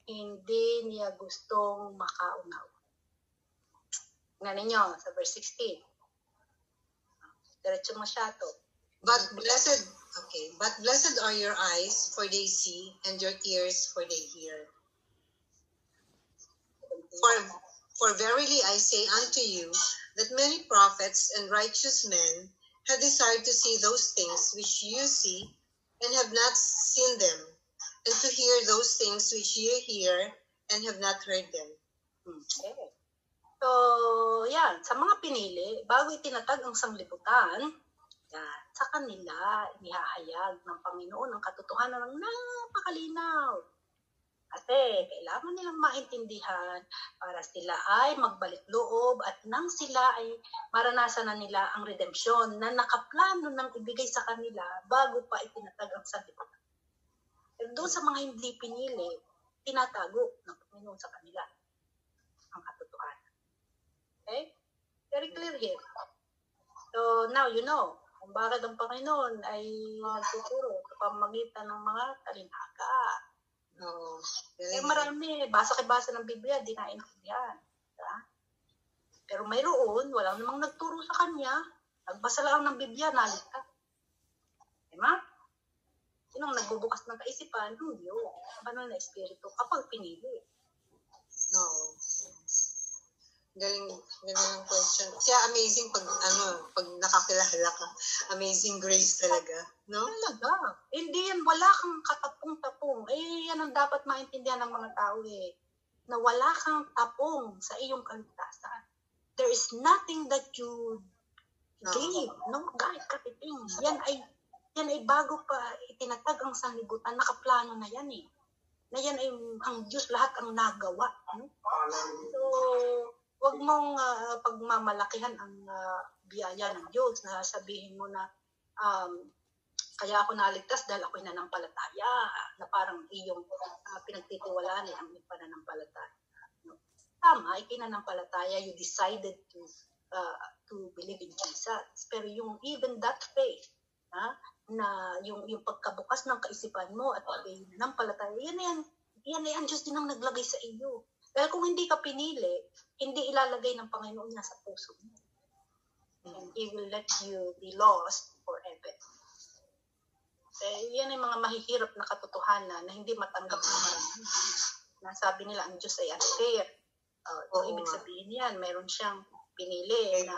hindi niya gustong makaunawa. Nga ninyo, sa verse 16. Diretso mo siya to. But blessed are your eyes, for they see, and your ears, for they hear. For verily I say unto you, that many prophets and righteous men have desired to see those things which you see, and have not seen them, and to hear those things which you hear, and have not heard them. Okay. So, yan, sa mga pinili, bago itinatag ang sanglibutan, yan, sa kanila, inihahayag ng Panginoon ang katotohanan ng napakalinaw. Kasi kailangan nilang maintindihan para sila ay magbalik loob at nang sila ay maranasan na nila ang redempsyon na nakaplano ng ibigay sa kanila bago pa itinatag ang sanlibutan. Pero doon sa mga hindi pinili, tinatago ng Panginoon sa kanila ang katotohanan. Okay? Very hear him. So now you know kung bakit ang Panginoon ay nagtuturo sa pamamagitan ng mga talinaga. Oo. Marami, basa ng Biblia, di naintindihan. Diba? Pero mayroon, walang namang nagturo sa kanya, nagbasa lang ng Biblia, naligtas. Diba? Sinong nagbubukas ng kaisipan? Yung Diyos. Banal na espiritu kapag pinili. No. Galing ng question. Siya amazing pag nakakilala ka. Amazing grace talaga, no? Talaga. Hindi yan, wala kang katapong-tapong. Yan ang dapat maintindihan ng mga tao na wala kang tapong sa iyong kaligtasan. There is nothing that you gave, no? Kahit katiting. Yan ay bago pa itinatag ang sanlibutan, nakaplano na yan Na yan ay ang Diyos lahat ang nagawa. No? So, wag mong pagmamalakihan ang biyaya ng Diyos na sabihin mo na kaya ako naligtas dahil ako'y nanampalataya na parang iyong pinagtitiwalaan ang pananampalataya. No? Tama, ikinanampalataya, you decided to believe in Jesus. Pero yung even that faith, na yung pagkabukas ng kaisipan mo at nanampalataya, yan ay ang Diyos din ang naglagay sa iyo. Dahil kung hindi ka pinili, hindi ilalagay ng Panginoon niya sa puso mo. And He will let you be lost forever. Yan ay mga mahihirap na katotohanan na hindi matanggap ng marami. Nasabi nila, ang Diyos ay unfair. Ibig sabihin yan, meron siyang pinili na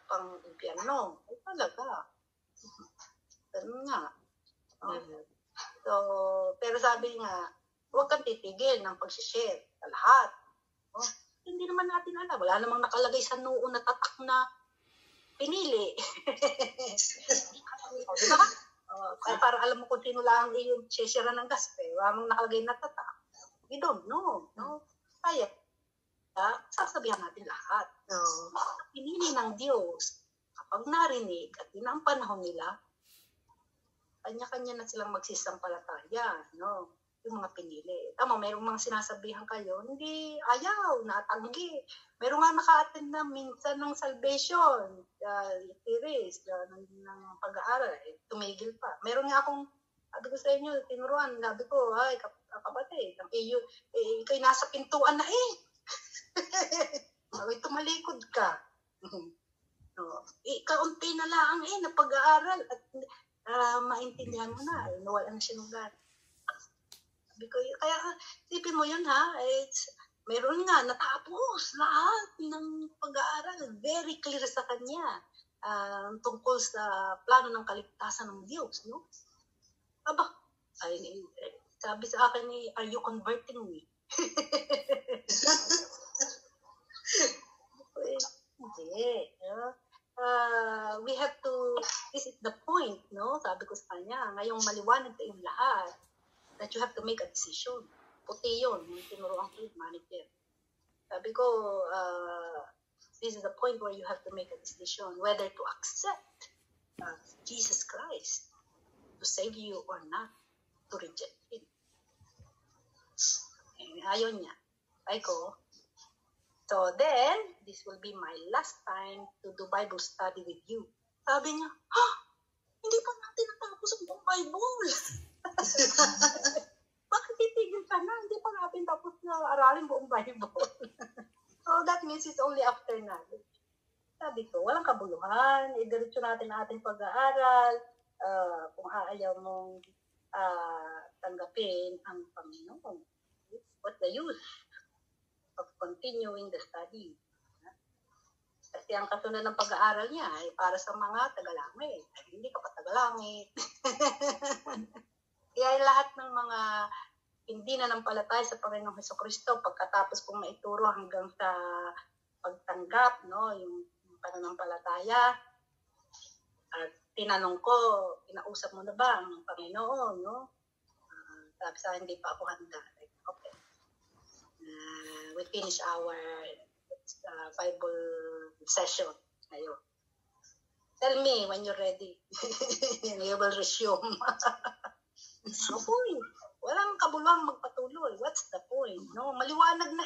pang-impyerno. Ay talaga. Ganun nga. So, pero sabi nga, huwag kang titigil ng pag-share sa lahat. Hindi naman natin alam. Wala namang nakalagay sa noo na tatak na pinili. Diba? Para alam mo kung sino lang yung share ng gospel. Wala namang nakalagay na tatak. We don't know. No? Kaya, sasabihan natin lahat. Pinili ng Diyos. Kapag narinig at yun ang panahon nila, kanya-kanya na silang magsisampalataya. No? Yung mga pinili. Tama, mayroong mga sinasabihan kayo, hindi, ayaw, natanggi. Mayroong nga naka-attend na minsan ng salvation, series, ng pag-aaral, tumigil pa. Mayroon nga akong, sabi ko sa inyo, tinuruan, sabi ko, ay, kapatid, ikaw'y nasa pintuan na tumalikod ka. Kaunti na lang na pag-aaral at maintindihan mo na, nawala na siya ng gana. Kaya isipin mo yun mayroon nga natapos lahat ng pag-aaral, very clear sa kanya tungkol sa plano ng kaligtasan ng Diyos, no? Sabi sa akin are you converting me? Hindi. We have to, this is the point, no? Sabi ko sa kanya, ngayong maliwanag sa iyong lahat, that you have to make a decision. Puti yun, yung tinuruan ko yung manager. Sabi ko, this is the point where you have to make a decision whether to accept Jesus Christ to save you or not, to reject Him. Ayaw niya. Ay ko, so then, this will be my last time to do Bible study with you. Sabi niya, hindi pa natin natapos ang buong Bible. Bakit titigil ka na? Hindi pa natin tapos na aralin buong Bible. So that means it's only after knowledge. Sabi ko, walang kabuluhan. Idiretso natin ang ating pag-aaral. Kung aayaw mong tanggapin ang Panginoon. What's the use of continuing the study? Kasi ang kasunod ng pag-aaral niya ay para sa mga tagalangit. Ay, hindi ka pa tagalangit. Kaya lahat ng mga hindi nanampalataya sa Panginoong Hesukristo, pagkatapos kong maituro hanggang sa pagtanggap, no, yung pananampalataya, at tinanong ko, kinausap mo na ba ang Panginoon, no? Sabi sa akin, hindi pa ako handa. Okay. We finish our Bible session ngayon. Tell me when you're ready. You will resume. No point. Walang kabuluhang magpatuloy. What's the point? No, maliwanag na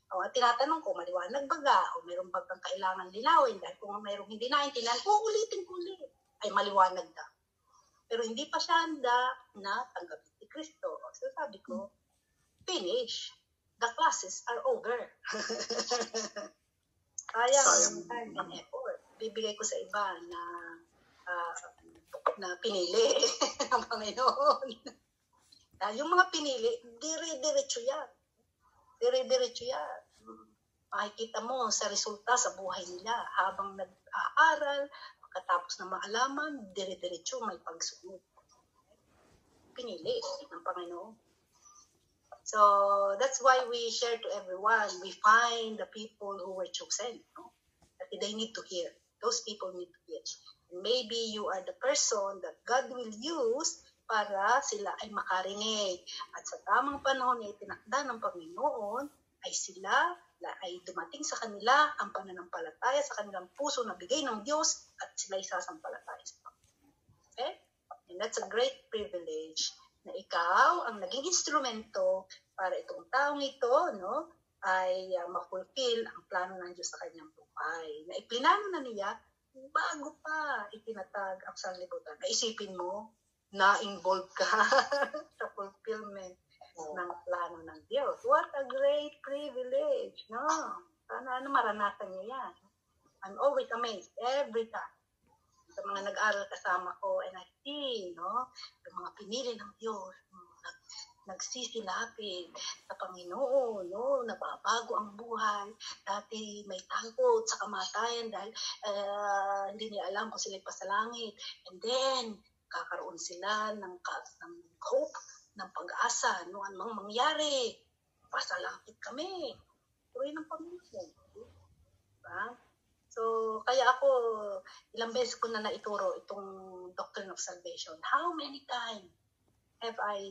O, at tinatanong ko, maliwanag baga? O meron ba kang kailangan linawin? Dahil kung mayroong hindi naintindihan, uulitin ko ulit. Ay, maliwanag na. Pero hindi pa siya handa na tanggapin si Kristo. So sabi ko, finish. The classes are over. Sayang time and effort. Bibigay ko sa iba na pinili ng Panginoon. Yung mga pinili, dire-diretso yan. Dire-diretso yan. Makikita mo sa resulta sa buhay nila habang nag-aaral, pagkatapos na maalaman, dire-diretso may pagsunod. Pinili ng Panginoon. So that's why we share to everyone. We find the people who were chosen. No? That they need to hear. Those people need to hear. And maybe you are the person that God will use para sila ay makarinig. At sa tamang panahon na itinakda ng Panginoon, ay sila ay dumating sa kanila ang pananampalataya sa kanilang puso na bigay ng Diyos at sila ay sasampalataya sa Panginoon. Okay? And that's a great privilege na ikaw ang naging instrumento para itong taong ito, no, ay ma-fulfill ang plano ng Diyos sa kanyang buhay. Na iplinano na niya bago pa itinatag ang sanlibutan. Naisipin mo, na-involve ka sa fulfillment ng plano ng Diyos. What a great privilege, no? Sana maranasan niyo yan. I'm always amazed every time sa mga nag-aral kasama ko and I see, no, yung mga pinili ng Diyos, nagsisilapit sa Panginoon, no, nababago ang buhay. Dati may takot sa kamatayan dahil hindi niya alam kung sila'y pasalangit. And then, kakaroon sila ng hope, ng pag-asa, no, anong mangyari. Pasalangit kami. Tuloy ng Panginoon. Diba? So, kaya ako, ilang beses ko na naituro itong Doctrine of Salvation. How many times have I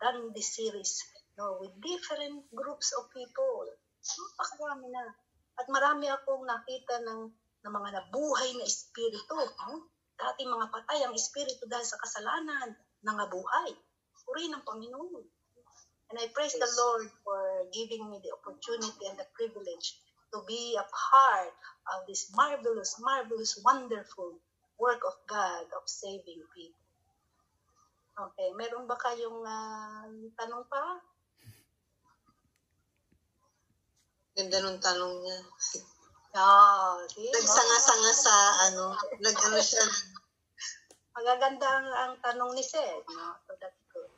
done this series, no, with different groups of people? Napakarami na. At marami akong nakita ng mga nabuhay na espiritu. No? Dati mga patay ang espiritu dahil sa kasalanan, nangabuhay. Puri ng Panginoon. And I praise the Lord for giving me the opportunity and the privilege to be a part of this marvelous, marvelous, wonderful work of God of saving people. Okay, meron ba kayong tanong pa? Ganda nung tanong niya. See? Nagsanga-sanga sa nag-ano siya. Magaganda ang tanong ni Seth, no? So that's good.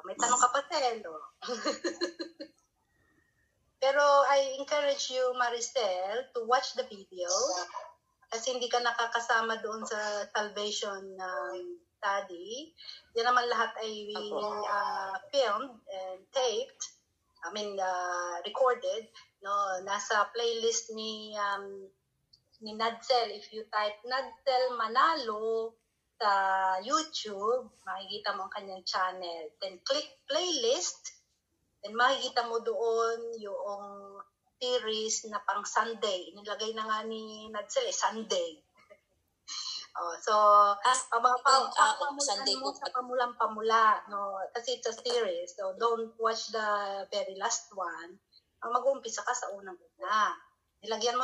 May tanong ka pa, Seth, no? Pero I encourage you, Maricel, to watch the video kasi hindi ka nakakasama doon sa salvation study. Yan naman lahat ay filmed and taped, recorded. No, nasa playlist ni Nadsel. If you type Nadsel Manalo sa YouTube, makikita mo ang kanyang channel. Then click playlist. Then makikita mo doon yung series na pang Sunday. Inilagay na nga ni Nadsel Sunday. So, Sunday mo sa pamulang-pamula, no? Kasi it's a series. So, don't watch the very last one. Mag-uumpisa ka sa unang-una. Nilagyan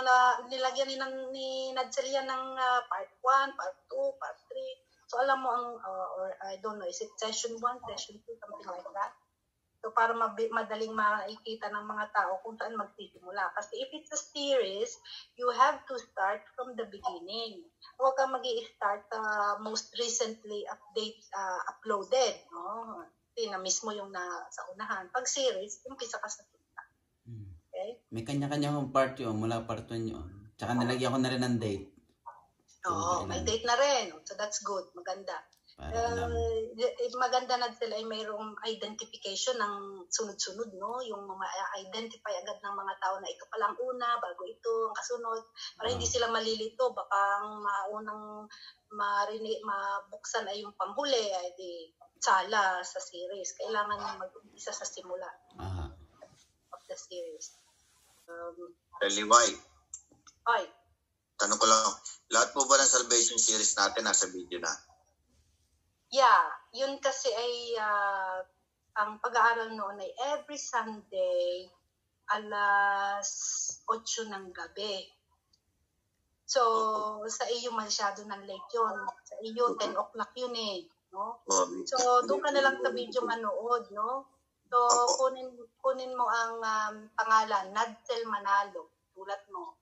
ni Nadsel yan ng part 1, part 2, part 3. So, alam mo or I don't know, is it session 1, session 2, something like that? So, para madaling makikita ng mga tao kung saan magsisimula. Kasi if it's a series, you have to start from the beginning. Huwag kang mag-i-start most recently uploaded. No? Hindi na mismo yung sa unahan. Pag series, umpisa ka sa simula. Okay? May kanya-kanyang part yun, mula part 1 yun. Tsaka nalagyan ko na rin ng date. Oo, may date na rin. So that's good. Maganda. Maganda na sila ay mayroong identification ng sunod-sunod, no? Yung identify agad ng mga tao na ito palang una, bago ito, ang kasunod. Para hindi sila malilito, baka ang maunang mabuksan ay yung panghuli, ay di sala sa series. Kailangan mag-umpisa sa simula of the series. Levi, Ay. tanong ko lang, lahat po ba ng salvation series natin nasa video na? Yeah, yun kasi ay ang pag-aaral noon ay every Sunday alas 8 ng gabi. So, sa iyo masyado ng late yun. Sa iyo, 10 o'clock yun eh. No? So, doon ka na lang sa video manood, no? So, kunin mo ang pangalan, Nadsel Manalo. Tulat mo.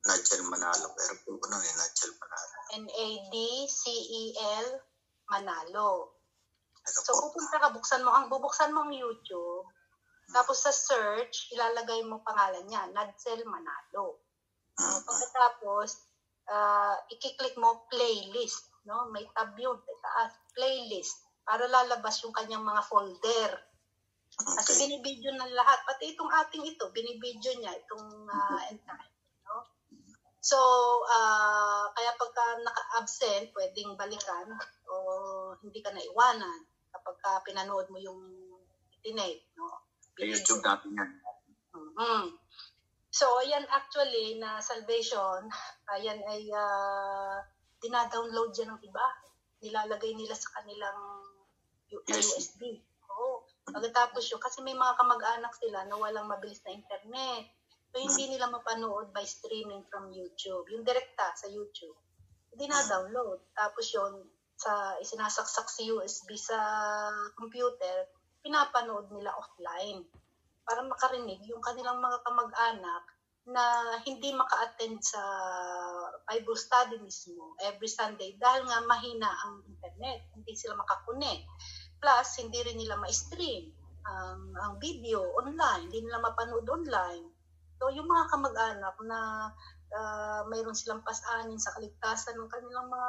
Nadsel Manalo. Pero po ko nun Nadsel Manalo. Nadcel Manalo. So, bubuksan mo ang YouTube. Tapos sa search, ilalagay mo pangalan niya, Nadsel Manalo. Pagkatapos, i-click mo playlist, no? May tab yun, taas, playlist, para lalabas yung kanyang mga folder. Kasi binibidyo na lahat, pati itong ating ito, binibidyo niya, itong entire, no? So, kaya pagka naka-absent, pwedeng balikan o hindi ka naiwanan kapag pinanood mo yung itinate, no? Sa YouTube natin yan. So, ayan actually na Salvation, ayan ay dinadownload yan ng iba. Nilalagay nila sa kanilang USB. Oo. Pagkatapos yun, kasi may mga kamag-anak sila na walang mabilis na internet. So, hindi nila mapanood by streaming from YouTube. Yung direkta sa YouTube. Dinadownload. Tapos yun, isinasaksak sa USB sa computer, pinapanood nila offline. Para makarinig yung kanilang mga kamag-anak na hindi maka-attend sa Bible study mismo every Sunday dahil nga mahina ang internet, hindi sila makakunik. Plus, hindi rin nila ma-stream ang video online, hindi nila mapanood online. So, yung mga kamag-anak na mayroon silang pasanin sa kaligtasan ng kanilang mga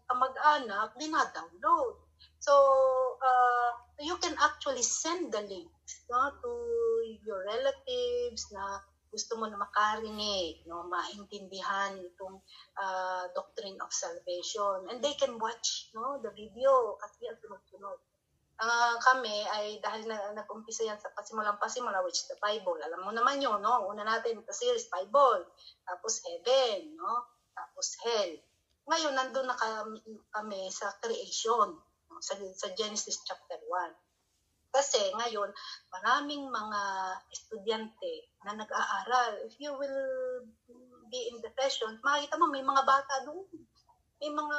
kamag-anak, dina-download. So, you can actually send the link to your relatives na gusto mo na makarinig, maintindihan itong doctrine of salvation. And they can watch the video kasi yan sunod-sunod. Kami ay dahil nag-umpisa yan sa pasimula, which is the Bible. Alam mo naman yun, no? Una natin sa series, Bible. Tapos heaven, no? Tapos hell. Ngayon, nandun na kami sa creation. Sa Genesis chapter 1. Kasi ngayon, maraming mga estudyante na nag-aaral. If you will be in the session, makikita mo may mga bata doon. May mga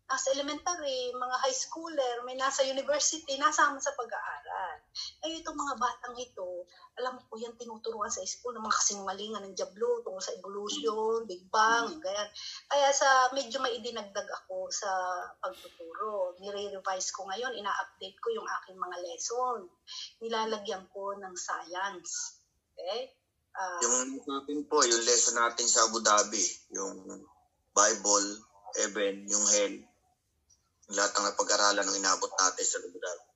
nasa elementary, mga high schooler, may nasa university, nasama sa pag-aaral. Ay, itong mga batang ito, alam ko yan tinuturuan sa school ng mga kasinungalingan ng Diablo tungkol sa evolution, Big Bang, ganyan. Kaya medyo may idinagdag ako sa pagtuturo. Nire-revise ko ngayon, ina-update ko yung aking mga lesson. Nilalagyan ko ng science. Okay? Yung natin po, yung lesson natin sa Abu Dhabi, yung Bible, Heaven, yung Hell, lahat ng napag-aralan ng inabot natin sa Abu Dhabi.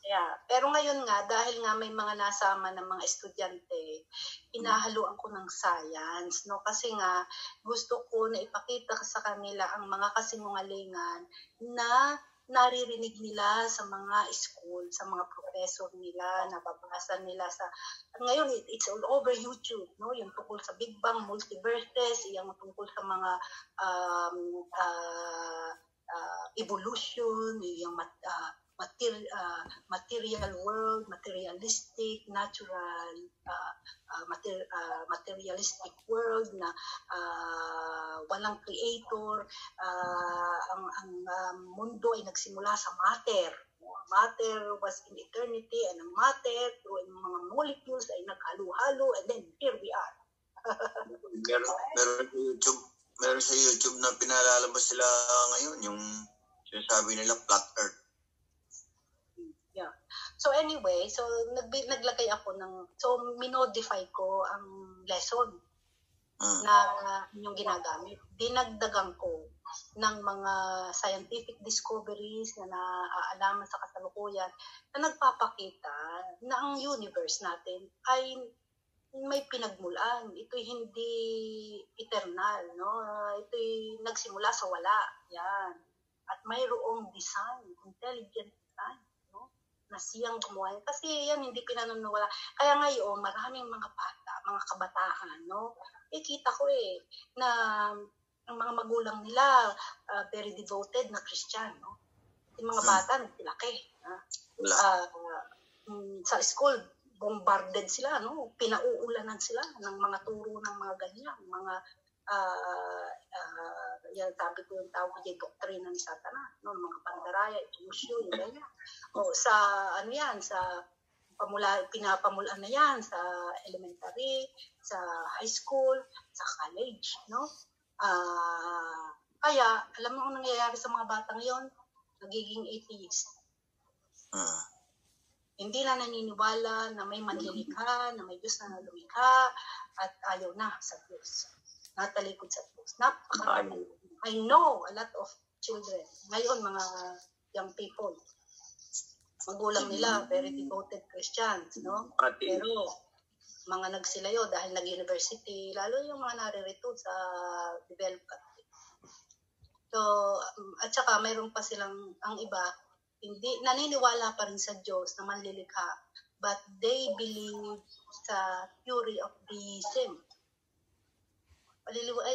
Yeah. Pero ngayon nga, dahil nga may mga nasama ng mga estudyante, inahaluan ko ng science, no? Kasi nga, gusto ko na ipakita sa kanila ang mga kasinungalingan na naririnig nila sa mga school, sa mga professor nila, nababasa nila ngayon, it's all over YouTube, no? Yung tungkol sa Big Bang, multiverses, yung tungkol sa mga evolution, yung material world, materialistic, natural, materialistic world na walang creator. Ang mundo ay nagsimula sa matter. Matter was in eternity, and ang matter through mga molecules ay naghalo-halo, and then here we are. Meron sa YouTube na pinalalabas sila ngayon, yung sinasabi nila flat earth. Yeah. So anyway, so naglagay ako minodify ko ang lesson na yung ginagamit. Dinagdagan ko ng mga scientific discoveries na naaalaman sa kasalukuyan na nagpapakita na ang universe natin ay may pinagmulan. Ito'y hindi eternal, no? Ito'y nagsimula sa wala. Yan. At mayroong design, intelligent design, no? Na siyang gumawa. Kasi yan, hindi pinanunwala. Kaya ngayon, maraming mga bata, mga kabataan, no? Kita ko na ang mga magulang nila, very devoted na Christian, no? Yung mga bata, nagsilaki. sa school, bombarded sila, no? Pinauulanan sila ng mga turo ng mga ganyan, mga yan sabi ko yung tawag niya doktrina ni Satanas, no? Mga pandaraya, illusion, ganyan. O sa ano yan, sa pinapamulaan na yan sa elementary, sa high school, sa college, no? Kaya, alam mo kung nangyayari sa mga batang yon, nagiging atheist. Hindi na naniniwala na may manlilikha, na may Diyos na lumikha, at ayaw na sa Diyos. Natalikod sa Diyos. Napakarami. I know a lot of children. Ngayon, mga young people, magulang nila, very devoted Christians, no? Pero, mga nagsilayo dahil nag-university, lalo yung mga naririto sa developed country. So, at saka mayroon pa silang, ang iba, hindi naniniwala pa rin sa Diyos na manlilikha, but they believe sa theory of deism.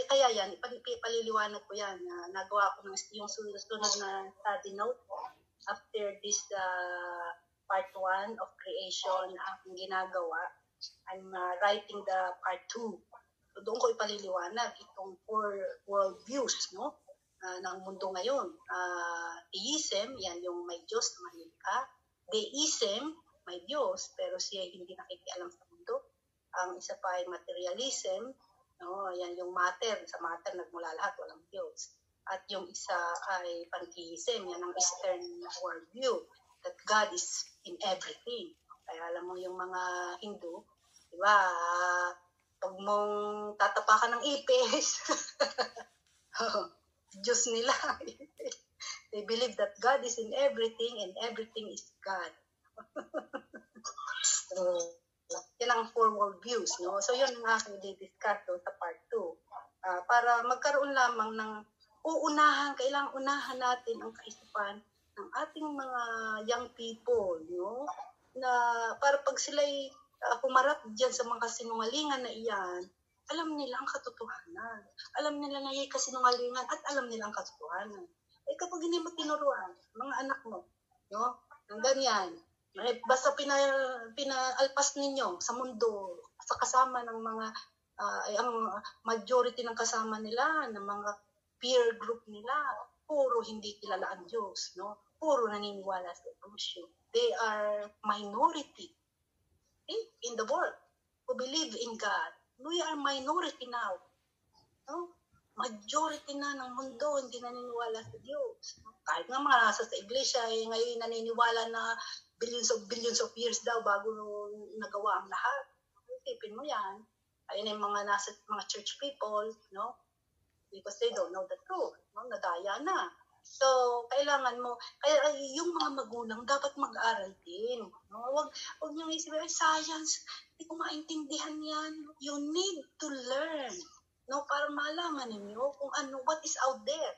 Kaya yan, paliliwanag ko yan. Nagawa ko yung sunod na study note after this part 1 of creation na aking ginagawa. I'm writing the part 2. So doon ko ipaliliwanag itong 4 world views, no? Ng mundo ngayon. Theism, yan yung may Diyos na manlilikha. Deism, may Diyos, pero siya hindi nakikialam sa mundo. Ang isa pa ay materialism, no? Yan yung matter. Sa matter nagmula lahat, walang Diyos. At yung isa ay pantheism, yan ang Eastern worldview, that God is in everything. Kaya alam mo yung mga Hindu, di ba, pag mong tatapakan ng ipis, Diyos nila. They believe that God is in everything and everything is God. So, yan ang 4 world views, no? So, yun ang aking i-discuss sa part 2. Para magkaroon lamang ng kailangang unahan natin ang kaisipan ng ating mga young people, no? Na para pag sila'y pumarap dyan sa mga kasinungalingan na iyan, alam nila ang katotohanan. Alam nila na yung kasinungalingan at alam nila ang katotohanan. Kapag hindi mo tinuruan, mga anak mo, no? Ang ganyan, basta pinaalpas ninyo sa mundo, sa kasama ng mga, ang majority ng kasama nila, ng mga peer group nila, puro hindi kilala ang Diyos, no? Puro naniniwala sa evolution. They are minority in the world who believe in God. We are minority now. No? Majority na ng mundo hindi naniniwala sa Diyos. No? Kahit nga mga nasa sa iglesia, ngayon naniniwala na billions of years daw bago nagawa ang lahat. Isipin mo yan. Ayun yung mga nasa mga church people, no? Because they don't know the truth. No? Nadaya na. So, kailangan mo, kaya yung mga magulang dapat mag-aral din. No? Huwag niyong isipin, science, hindi ko maintindihan yan. You need to learn. No? Para malaman ninyo kung ano, what is out there.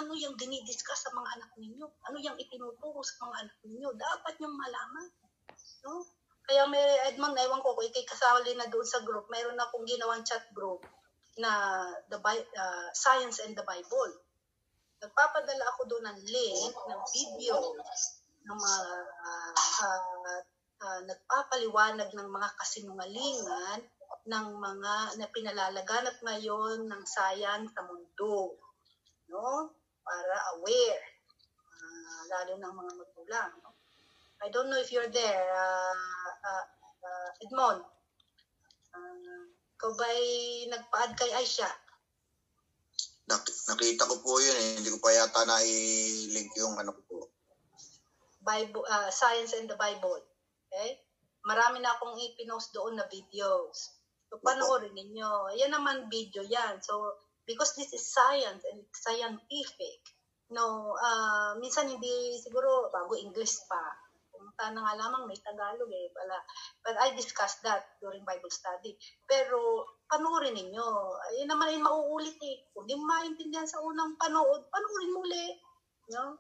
Ano yung dinidiscuss sa mga anak ninyo. Ano yung itinuturo sa mga anak ninyo. Dapat niyong malaman. No? Kaya may Edmond, ewan ko, kay kasali na doon sa group, mayroon akong ginawang chat group na Science and the Bible. Nagpapadala ako doon ng link, ng video, ng mga nagpapaliwanag ng mga kasinungalingan ng mga na pinalalaganap ngayon ng science sa mundo, no? Para aware, lalo ng mga magulang. No? I don't know if you're there, Edmond. Ikaw ba'y nagpa-add kay Aisha? Nakita ko po yun eh. Hindi ko pa yata na-link yung ano ko po. Bible, Science and the Bible. Okay? Marami na akong ipinost doon na videos. So, panoorin ninyo. Yan naman video yan. So, because this is science and scientific, no, minsan hindi, siguro, bago English pa. Pumunta na nga lamang may Tagalog eh. But I discussed that during Bible study. Pero, panoorin ninyo. Ayun naman ay mauulit eh. Kung di maintindihan sa unang panood, panoorin muli. No?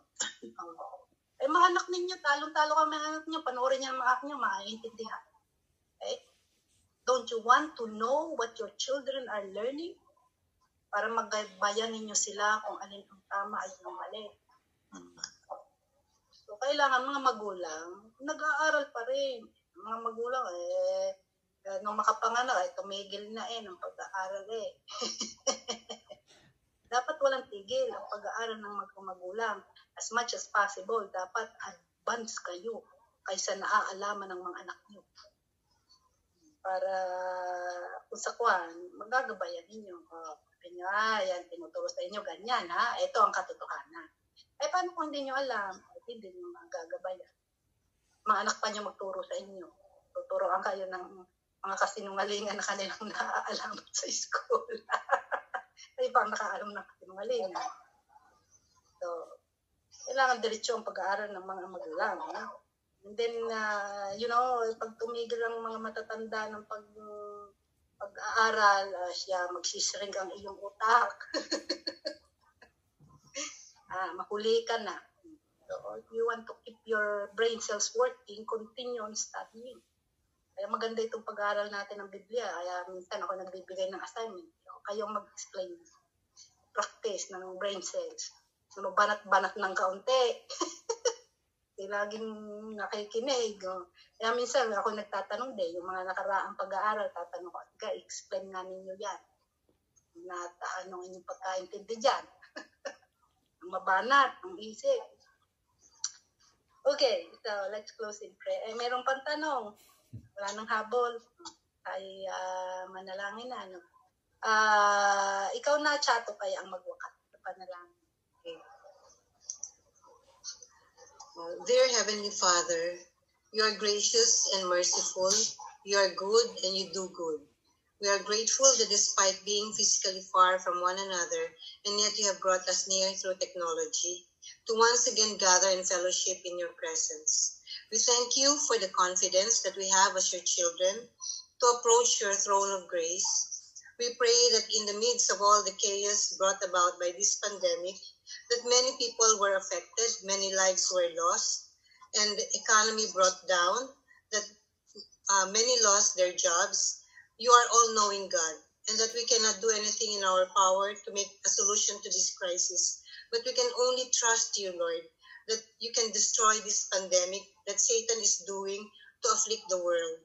Mga anak ninyo, talong-talo kami mga anak ninyo, panoorin niyo ang mga anak ninyo, maintindihan. Okay? Don't you want to know what your children are learning? Para magbayan ninyo sila kung alin ang tama at ang mali. So, kailangan mga magulang, nag-aaral pa rin. Mga magulang, nung makapanganak, tumigil na ng pag-aaral Dapat walang tigil ang pag-aaral ng magulang. As much as possible, dapat advance kayo kaysa naaalaman ng mga anak niyo. Para kung sa kwan, magagabayan ninyo. Yan, tinuturo sa inyo, ganyan, ha? Ito ang katotohanan. Paano kung hindi nyo alam? Hindi nyo magagabayan. Mga anak pa nyo magturo sa inyo. Tuturoan kayo ng mga kasinungalingan na kanilang naaalaman sa school. Ay, pang nakaalam ng kasinungalingan. So, kailangan diretso ang pag-aaral ng mga magulang. And then, pag tumigil ang mga matatanda ng pag-aaral, siya magsishrink ang iyong utak. Mahuli ka na. So, if you want to keep your brain cells working, continue on studying. Kaya maganda itong pag-aaral natin ng Biblia. Kaya minsan ako nagbibigay ng assignment. Kayong mag-explain. Practice ng brain cells. So, banat-banat ng kaunti. Laging nakikinig. Kaya minsan ako nagtatanong din, yung mga nakaraang pag-aaral, tatanong ko, explain nga ninyo yan. Anong inyong pagkaintindi dyan? Ang mabanat, ang isip. Okay, so let's close in prayer. Mayroong pang tanong. Wala nang habol. Ay manalangin na. Ikaw na, Chato, kaya ang magwakat sa panalangin. Okay. Dear Heavenly Father, you are gracious and merciful. You are good and you do good. We are grateful that despite being physically far from one another, and yet you have brought us near through technology to once again gather in fellowship in your presence. We thank you for the confidence that we have as your children to approach your throne of grace. We pray that in the midst of all the chaos brought about by this pandemic, that many people were affected, many lives were lost, and the economy brought down, that many lost their jobs. You are all-knowing God, and that we cannot do anything in our power to make a solution to this crisis, but we can only trust you, Lord, that you can destroy this pandemic that Satan is doing to afflict the world.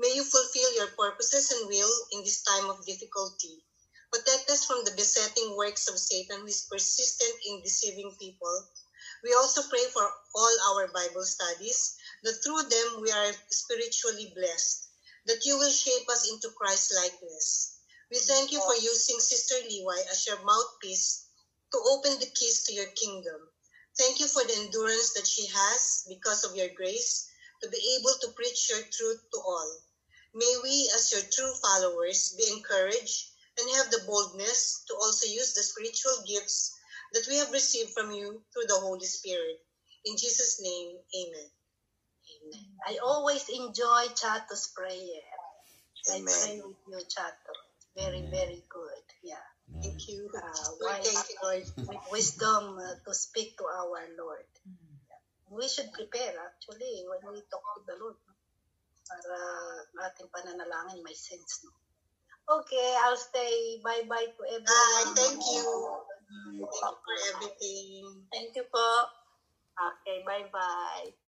May you fulfill your purposes and will in this time of difficulty. Protect us from the besetting works of Satan who is persistent in deceiving people. We also pray for all our Bible studies, that through them we are spiritually blessed, that you will shape us into Christ-likeness. We thank you for using Sister Liwai as your mouthpiece to open the keys to your kingdom. Thank you for the endurance that she has because of your grace to be able to preach your truth to all. May we, as your true followers, be encouraged and have the boldness to also use the spiritual gifts that we have received from you through the Holy Spirit. In Jesus' name, amen. Amen. I always enjoy Chato's prayer. Amen. I pray with you, Chato. Very, very good. Yeah. Thank you. Thank you, Lord. With wisdom to speak to our Lord. Yeah. We should prepare, actually, when we talk to the Lord. Para ating pananalangin may sense. No? Okay, I'll say bye-bye to everyone. Bye. Thank you. Thank you for everything. Thank you po. Okay, bye-bye.